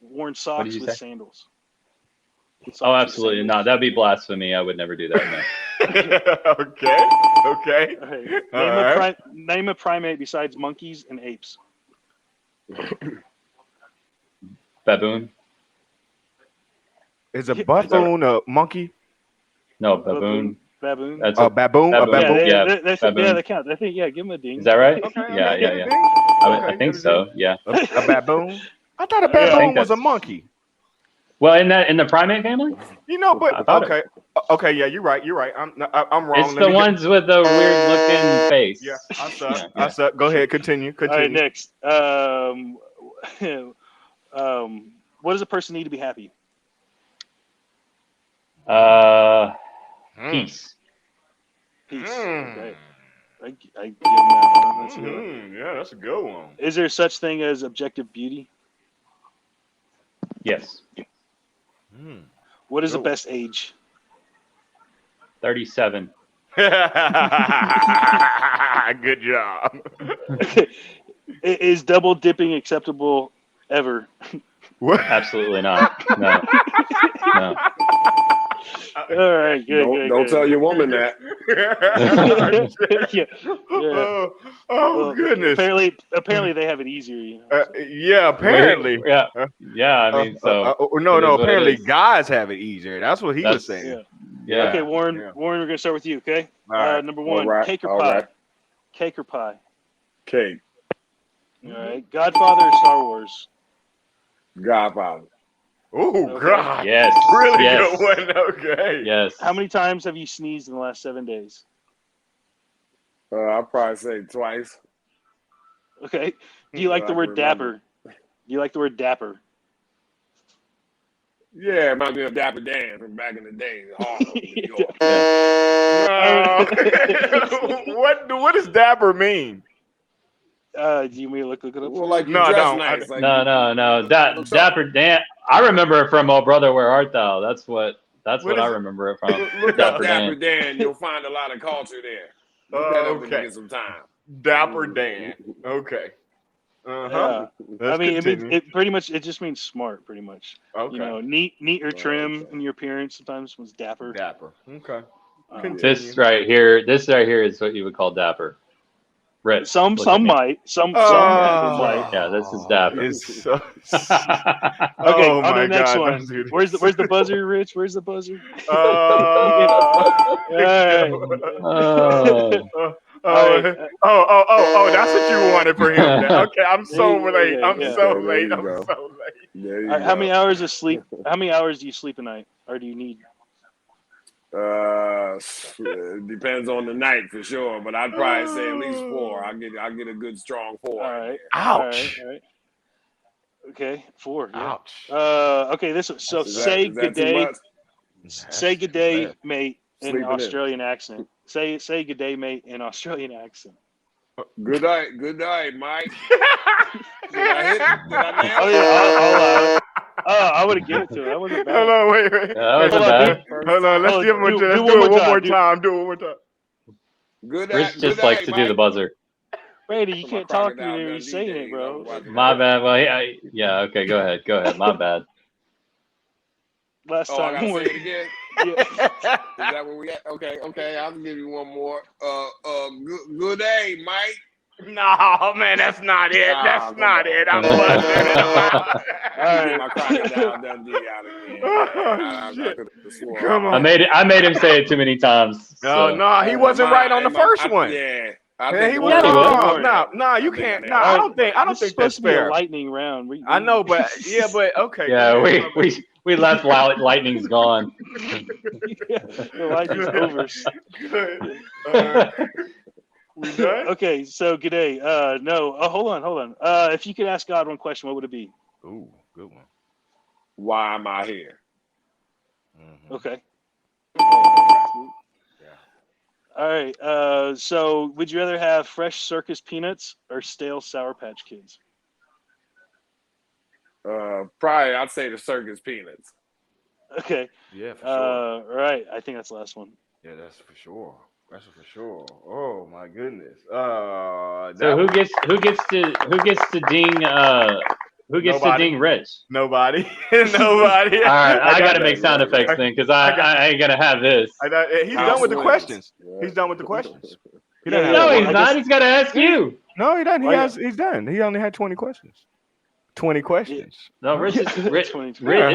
Worn socks with sandals. Oh, absolutely not. That'd be blasphemy. I would never do that. No. Okay. Name a primate besides monkeys and apes. Baboon? Is a buffoon a monkey? No, baboon. Baboon. That's A baboon? A baboon? Yeah, Yeah, baboon. that counts. I think, yeah, give him a ding. Is that right? Okay, Yeah, okay, yeah, get a yeah. ding. I Okay, think get a so. ding. Yeah. A baboon? I thought a I baboon think was a that's- monkey. Well, in the primate family, You know, but I thought okay, okay, yeah, you're right. You're right. I'm wrong. it's the ones with the weird looking face. Yeah, I suck. Yeah, I suck. Go ahead, continue. All right, Continue. next. What does a person need to be happy? Peace. Peace. Mm. Okay. I give him that one. That's a good one. Yeah, that's a good one. Is there such thing as objective beauty? Yes. Mm. What is the Good. best age? 37. Good job. Is double dipping acceptable ever? What? Absolutely not. No. No. All right, good. Don't tell your woman that. Yeah. Oh, goodness. Apparently they have it easier. You know? Yeah, apparently. Yeah. Yeah. I mean, so. No. it is what it Apparently, is. guys have it easier. That's what he was saying. Yeah. Yeah. Okay, Warren. Yeah. Warren, we're gonna start with you. Okay. All right. Number one, All right, cake or all pie? right. Cake or pie? Cake. All right. Godfather or Star Wars? Godfather. Oh, Okay. God. Yes. Really Yes. good one. Okay. Yes. How many times have you sneezed in the last 7 days? I'll probably say twice. Okay. Do you like the I word can remember. dapper? Do you like the word dapper? Yeah, it reminds me of Dapper Dan from back in the day. Harlem, New York. What does dapper mean? Do you mean look it up? Well, like you No, I dress don't. nice. Like No. Looks Dapper Dan. I remember it from Oh Brother, Where Art Thou? That's what What I is it? remember it from. Look up Dapper Dapper Dan. Dan. You'll find a lot of culture there. Look that up when you Okay. get some time. Dapper Dan. Okay. Uh-huh. I mean, it pretty much, it just means smart, pretty much. Okay. You know, neat or trim okay. in your appearance sometimes was dapper. Dapper. Okay. Continue. This right here is what you would call dapper. Rich. Some look at me. might. Some people Oh. might. Yeah, this is dapper. It's so, Okay, oh on my to the next God, one. don't do this. Where's the buzzer, Rich? Where's the buzzer? Oh. All right. Oh, that's what you wanted for him. Okay, I'm so Yeah, late. yeah, I'm yeah. so There late. you I'm go. so late. There you All right, how go. many hours of sleep? How many hours do you sleep a night, or do you need? It depends on the night for sure, but I'd probably say at least 4. I'll get a good strong 4. All right. Ouch. All right. Okay, 4. Yeah. Ouch. Okay. This. So Is that- say is that good too day. much? Say good day, mate, in Sleeping in. Australian accent. Say good day, mate, in Australian accent. Good night, Mike. Did I hit? Did I nail Oh it? yeah, I'll allow it. Oh, I would have given it to it. That wasn't bad. Hold on, wait. Yeah, that wasn't Hold on, bad. Hold on, let's Oh, give him do let's one do more it one time, more do- time. Do it one more time. Good night. Rich good just night, likes to do Mike. the buzzer. Brady, you For my can't talk to Crocodile me when you're Dundee saying days, it, bro. I'm watching My that. bad. Well, yeah. Okay, go ahead. My bad. Last Oh, I time. gotta say it again. Yeah. Is that where we at? Okay. I'll give you one more. Good day, Mike. No, man, that's not it. Nah, That's come not on. it. I'm All busting it out. Get my Crocodile Dundee out again. Oh, shit. Come on. I made him say it too many times. So. No, he wasn't right on the first one. Yeah. Yeah, he Yeah, was. he was. No, you can't. No, I don't think This is that's supposed to be a fair. lightning round. I know, but okay. Yeah, we left while lightning's gone. The lightning's over. Good. We done? Okay, so good day. No, hold on. If you could ask God one question, what would it be? Ooh, good one. Why am I here? Mhm. Okay. All right. So would you rather have fresh circus peanuts or stale Sour Patch Kids? Probably I'd say the circus peanuts. Okay. Yeah, for sure. Right. I think that's the last one. Yeah, that's for sure. That's for sure. Oh my goodness. So who gets to ding to ding Rich? Nobody. Nobody. All right, I got to that. make sound effects then because I ain't gonna have this. He's done with the questions. He's done with the questions. He doesn't have No, that he's one. not. He's got to ask you. No, he doesn't. Oh, yeah. He's done. He only had 20 questions. 20 questions. No, Yeah.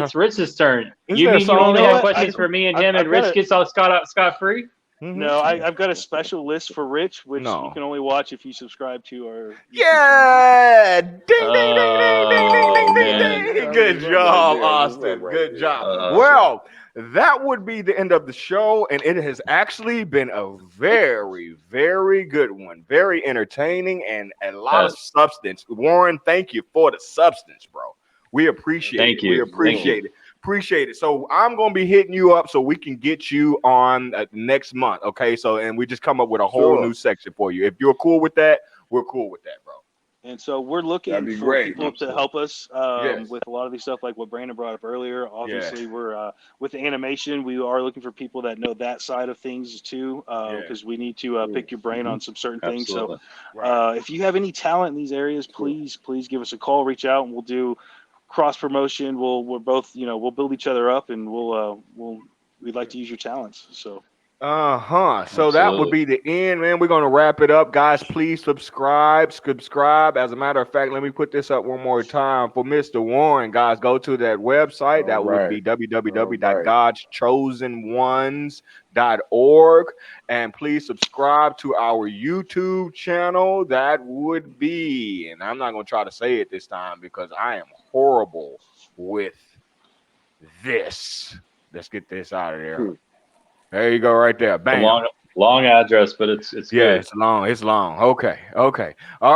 it's Rich's turn. Isn't You there a mean you song? only You know have what? questions for me and him, I've and got Rich gets all scot free? Mhm. No, I've got a special list for Rich, which No. you can only watch if you subscribe to our YouTube Yeah! Ding, ding, ding, ding, ding, Oh, ding, ding, man. ding, Yeah, ding. Good that's right job, there. That's Austin. right Good there. job. Well, that would be the end of the show, and it has actually been a very, very good one. Very entertaining and a lot of substance. Warren, thank you for the substance, bro. We appreciate Thank it. you. We appreciate it. Appreciate it. So I'm gonna be hitting you up so we can get you on next month. Okay. So and we just come up with a whole new section for you. If you're cool with that, we're cool with that, bro. And so we're looking That'd be for great. people to help us Yes. with a lot of these stuff, like what Brandon brought up earlier. Obviously, we're with the animation. We are looking for people that know that side of things too, because we need to pick your brain on some certain things. So, if you have any talent in these areas, please give us a call. Reach out, and we'll do cross promotion. We're both, we'll build each other up, and we'd like to use your talents. So. So that would be the end, man. We're gonna wrap it up, guys. Please subscribe. As a matter of fact, let me put this up one more time for Mr. Warren, guys. Go to that website. That would be www.godschosen1s.org, and please subscribe to our YouTube channel. That would be, and I'm not gonna try to say it this time because I am horrible with this. Let's get this out of there. There you go, right there. Bam. Long address, but it's good. It's long. Okay. All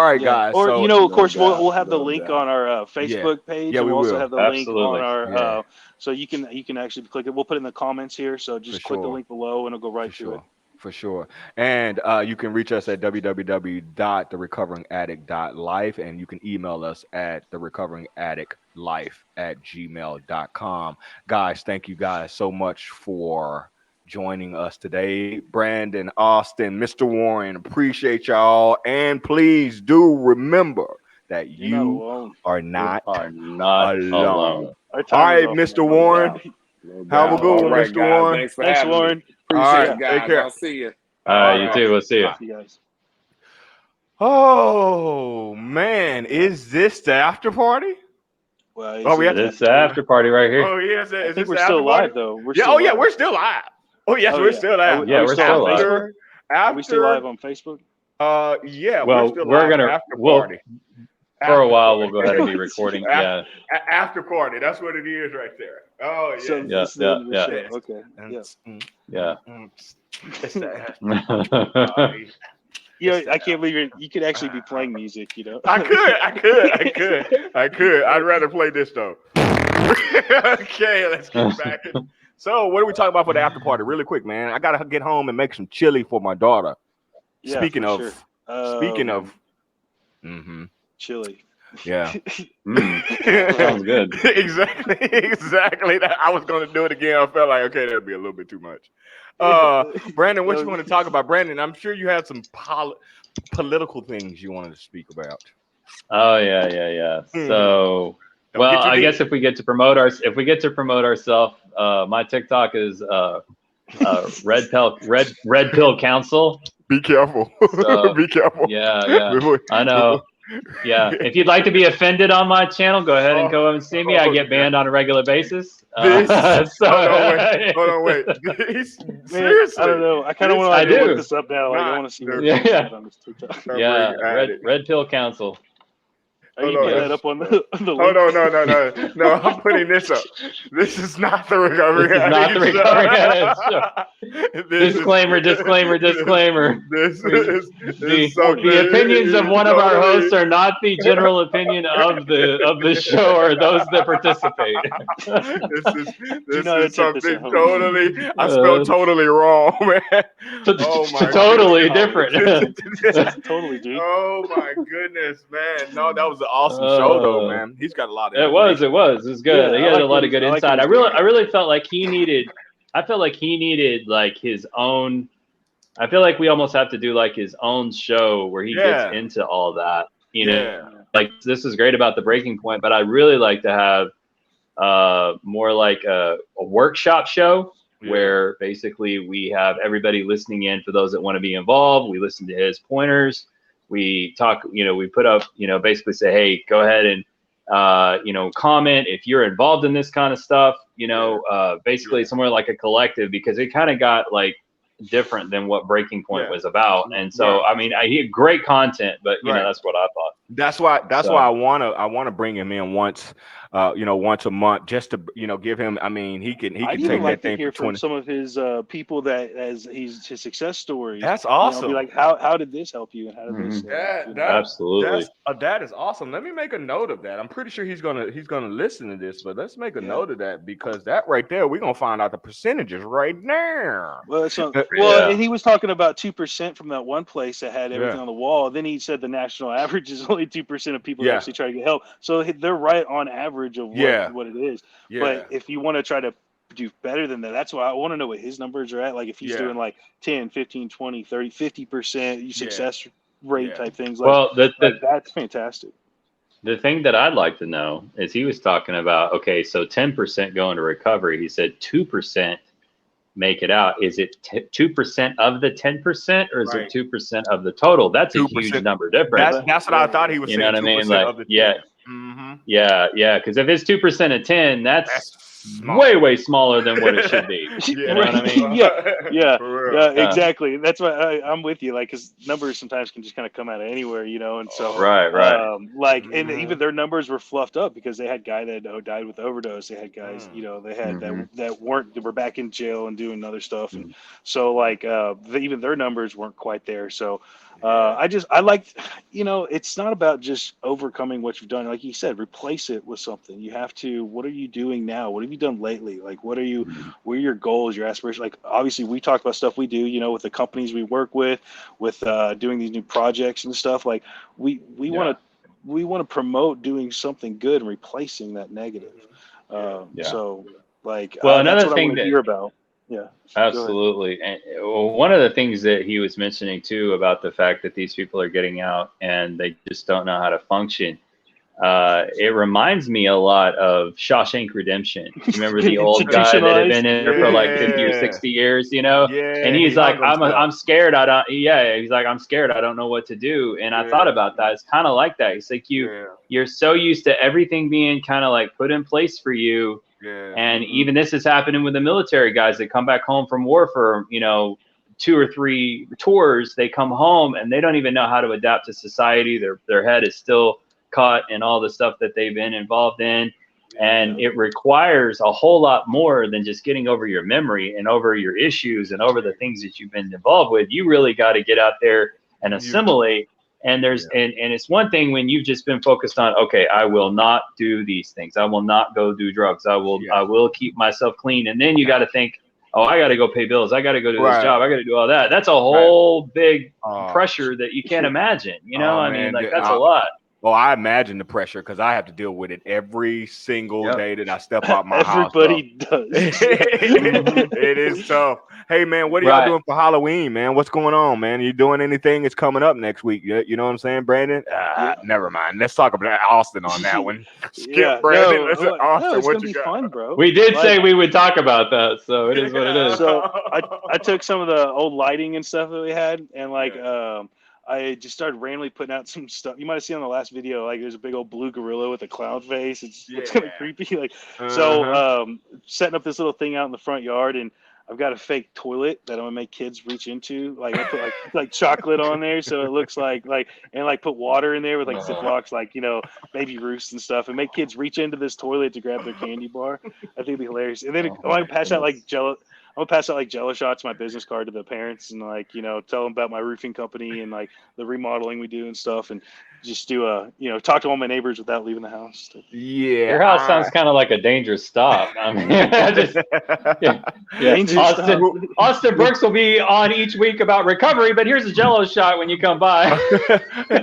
right, guys. Or so, of course, we'll have the link on our Facebook page. Yeah, and we we'll also will. have the link on our. So you can actually click it. We'll put it in the comments here. So just click the link below, and it'll go right to it. For sure. And you can reach us at www.therecoveringaddict.life, and you can email us at therecoveringaddictlife@gmail.com. Guys, thank you guys so much for joining us today. Brandon, Austin, Mr. Warren, appreciate y'all. And please do remember that you are not alone. All right, Mr. Warren. Have a good one, Mr. Warren. Thanks, Warren. Appreciate it, guys. Take care. I'll see you. You too. We'll see you. See you guys. Oh man, is this the after party? Well, it's the after party right here. Oh yes, I think we're still live though. We're still live. Oh yes, we're still live. Yeah, we're still live. Are we still live on Facebook? Yeah. Well, we're gonna after party. For a while, we'll go ahead and be recording. After party. That's what it is right there. Oh yeah. Okay. Yeah. It's the I can't believe you could actually be playing music. I could. I'd rather play this though. Okay, let's get back. So, what are we talking about for the after party? Really quick, man. I gotta get home and make some chili for my daughter. Speaking of chili. Yeah. Sounds good. Exactly. That I was gonna do it again. I felt like okay, that'd be a little bit too much. Brandon, what you want to talk about? Brandon, I'm sure you had some political things you wanted to speak about. Oh yeah. So, well, I guess if we get to promote ourselves, my TikTok is Red Pill Council. Be careful. So, be careful. Yeah. I know. Yeah. If you'd like to be offended on my channel, go ahead and go and see me. I get banned on a regular basis. Hold on, wait. Seriously. I don't know. I kind of want to look this up now. Like, I want to see what on this TikTok. Yeah. Red Pill Council. Are you putting that up on the link? Oh, no. I'm putting this up. This is not the recovery. This is not the recovery addict show. Disclaimer. This is the opinions of one of our hosts are not the general opinion of the show or those that participate. This is something totally. I spelled totally wrong, man. Oh my totally different. Totally, dude. Oh my goodness, man. No, that was an awesome show, though, man. He's got a lot of. It was good. Yeah, he had a lot of good insight. I really felt like he needed. I felt like he needed like his own. I feel like we almost have to do like his own show where he gets into all that. Like this is great about the breaking point, but I really like to have more like a workshop show where basically we have everybody listening in for those that want to be involved. We listen to his pointers. We talk, we put up, basically say, hey, go ahead and comment if you're involved in this kind of stuff, basically somewhere like a collective, because it kind of got like different than what Breaking Point was about. And so, I mean, I hear great content, but that's what I thought. That's why I want to bring him in once a month, just to give him. I mean, he can take that thing hear for 20. from some of his people that as he's his success stories. That's awesome. Be like, how did this help you, and how did this? Absolutely. That is awesome. Let me make a note of that. I'm pretty sure he's gonna listen to this, but let's make a note of that, because that right there, we're gonna find out the percentages right now. Well, and he was talking about 2% from that one place that had everything on the wall. Then he said the national average is only 2% of people that actually try to get help. So they're right on average of what it is. Yeah. But if you want to try to do better than that, that's why I want to know what his numbers are at. Like if he's doing like 10, 15, 20, 30, 50% success rate type things. Well, that's fantastic. The thing that I'd like to know is he was talking about, okay, so 10% go into recovery. He said 2% make it out. Is it 2% of the 10%, or is it 2% of the total? That's 2%. A huge number difference. That's what I thought he was saying. You know what I mean? Like, because if it's 2% of 10, that's way smaller than what it should be. You know what I mean? Exactly. That's why I'm with you. Like, because numbers sometimes can just kind of come out of anywhere, and so and even their numbers were fluffed up because they had guy that died with overdose. They had guys, they had that were back in jail and doing other stuff, and so even their numbers weren't quite there. So. I like, it's not about just overcoming what you've done. Like you said, replace it with something. You have to, what are you doing now? What have you done lately? Like, what are your goals, your aspirations? Like, obviously we talk about stuff we do, with the companies we work with doing these new projects and stuff. Like we want to promote doing something good and replacing that negative. So another thing to hear about. Yeah, absolutely. And one of the things that he was mentioning too about the fact that these people are getting out and they just don't know how to function. It reminds me a lot of Shawshank Redemption. Remember the old guy that had been in there for like 50 or 60 years, and he's like, I'm scared. He's like, I'm scared. I don't know what to do. And I thought about that. It's kind of like that. It's like you're so used to everything being kind of like put in place for you. Yeah. And even this is happening with the military guys that come back home from war for, 2 or 3 tours. They come home and they don't even know how to adapt to society. Their head is still caught in all the stuff that they've been involved in. And it requires a whole lot more than just getting over your memory and over your issues and over the things that you've been involved with. You really got to get out there and assimilate. And there's and it's one thing when you've just been focused on, okay, I will not do these things. I will not go do drugs. I will keep myself clean. And then you got to think, oh, I got to go pay bills. I got to go do this job. I got to do all that. That's a whole big pressure that you can't imagine. That's a lot. Well, I imagine the pressure because I have to deal with it every single day that I step out my house. Everybody does. It is tough. Hey, man, what are y'all doing for Halloween, man? What's going on, man? You doing anything? It's coming up next week. You know what I'm saying, Brandon? Never mind. Let's talk about Austin on that one. Skip, Brandon. Austin, it's going to be fun, bro. We did say we would talk about that, so it is what it is. So I took some of the old lighting and stuff that we had, and I just started randomly putting out some stuff. You might have seen on the last video, like there's a big old blue gorilla with a clown face. It's kind of creepy. So setting up this little thing out in the front yard, and I've got a fake toilet that I'm gonna make kids reach into. Like I put like chocolate on there, so it looks like put water in there with Ziplocs, Baby Ruths and stuff, and make kids reach into this toilet to grab their candy bar. I think it'd be hilarious. And then I'm gonna pass out Jello. I'm gonna pass out Jello shots, my business card to the parents, and tell them about my roofing company and the remodeling we do and stuff, and just do talk to all my neighbors without leaving the house. Yeah, your house sounds kind of like a dangerous stop. I mean, Austin Brooks will be on each week about recovery, but here's a Jello shot when you come by.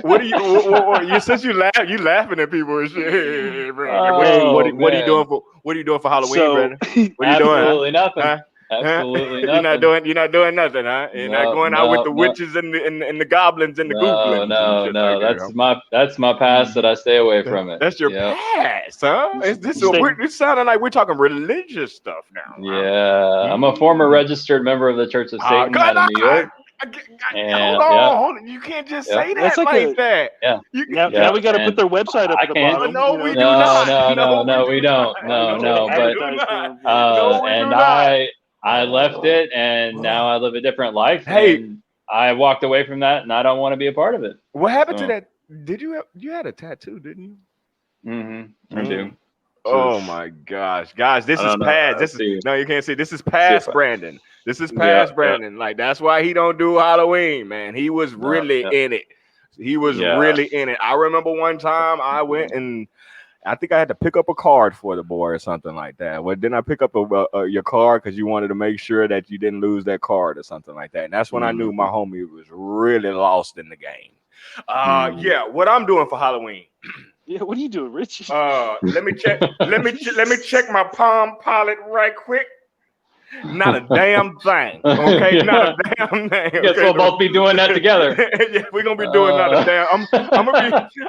What are you? Since you laughing at people and shit. What are you doing for Halloween, Brandon? What are you doing? Absolutely nothing. Huh? Absolutely nothing. You're not doing nothing, huh? You're not going out with the witches and the goblins and the goblins. No. That's my past that I stay away from it. That's your past, huh? It's sounding like we're talking religious stuff now. Yeah, I'm a former registered member of the Church of Satan out of New York. And, hold on. You can't just say that That's like that. Yeah. Now we got to put their website up I at the can't- bottom. No, you know? we do not. No, we don't. No, but I left it, and now I live a different life. Hey. And I walked away from that, and I don't want to be a part of it. What happened to that? Did you had a tattoo, didn't you? Mm-hmm. I do. Oh my gosh, guys, this is past. This is no, you can't see. This is past Brandon. This is past Brandon. Like that's why he don't do Halloween, man. He was really in it. He was really in it. I remember one time I went and I think I had to pick up a card for the boy or something like that. Well, didn't I pick up your card because you wanted to make sure that you didn't lose that card or something like that? And that's when I knew my homie was really lost in the game. Yeah, what I'm doing for Halloween. Yeah, what are you doing, Rich? Let me check. let me check my Palm Pilot right quick. Not a damn thing. Okay, not a damn thing. Guess we'll both be doing that together. Yeah, we're gonna be doing not a damn.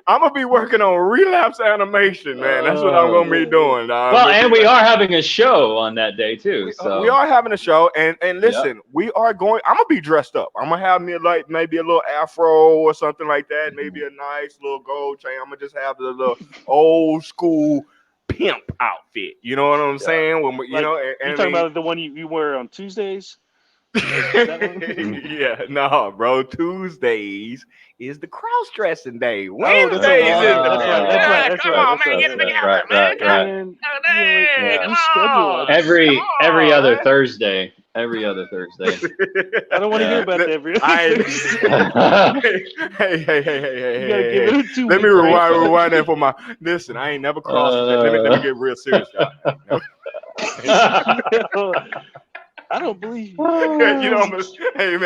I'm gonna be working on Relapse Animation, man. That's what I'm gonna be doing. Well, and we are having a show on that day too. So we are having a show, and listen, we are going. I'm gonna be dressed up. I'm gonna have me like maybe a little afro or something like that. Maybe a nice little gold chain. I'm gonna just have the little old school pimp outfit. You know what I'm saying? When you know, you talking about the one you wear on Tuesdays? Yeah, no, bro. Tuesdays is the cross-dressing day. Wednesdays is the that's come right. on, man, get it together, man. Every other Thursday. Every other Thursday. I don't want to hear about that every other Thursday. Hey. Let me rewind that for my. Listen, I ain't never crossed it. Let me get real serious, y'all. I don't believe you. You know, hey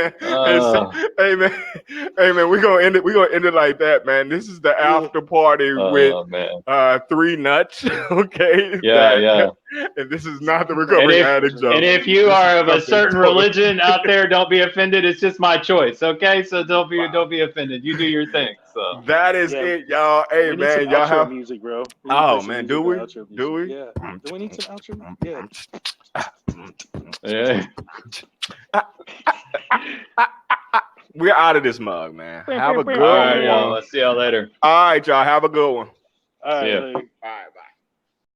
man, we're gonna end it. We're gonna end it like that, man. This is the after party with 3 nuts. Okay. Yeah. And this is not the Recovering Addict Zone. And if you are of a certain religion out there, don't be offended. It's just my choice. Okay, so don't be offended. You do your thing. So that is it, y'all. Hey man, y'all have music, bro. Oh man, do we? Do we? Yeah. Do we need some outro? Yeah. Yeah. We're out of this mug, man. Have a good one. All right, one. y'all. Let's see y'all later. All right, y'all. Have a good one. All right.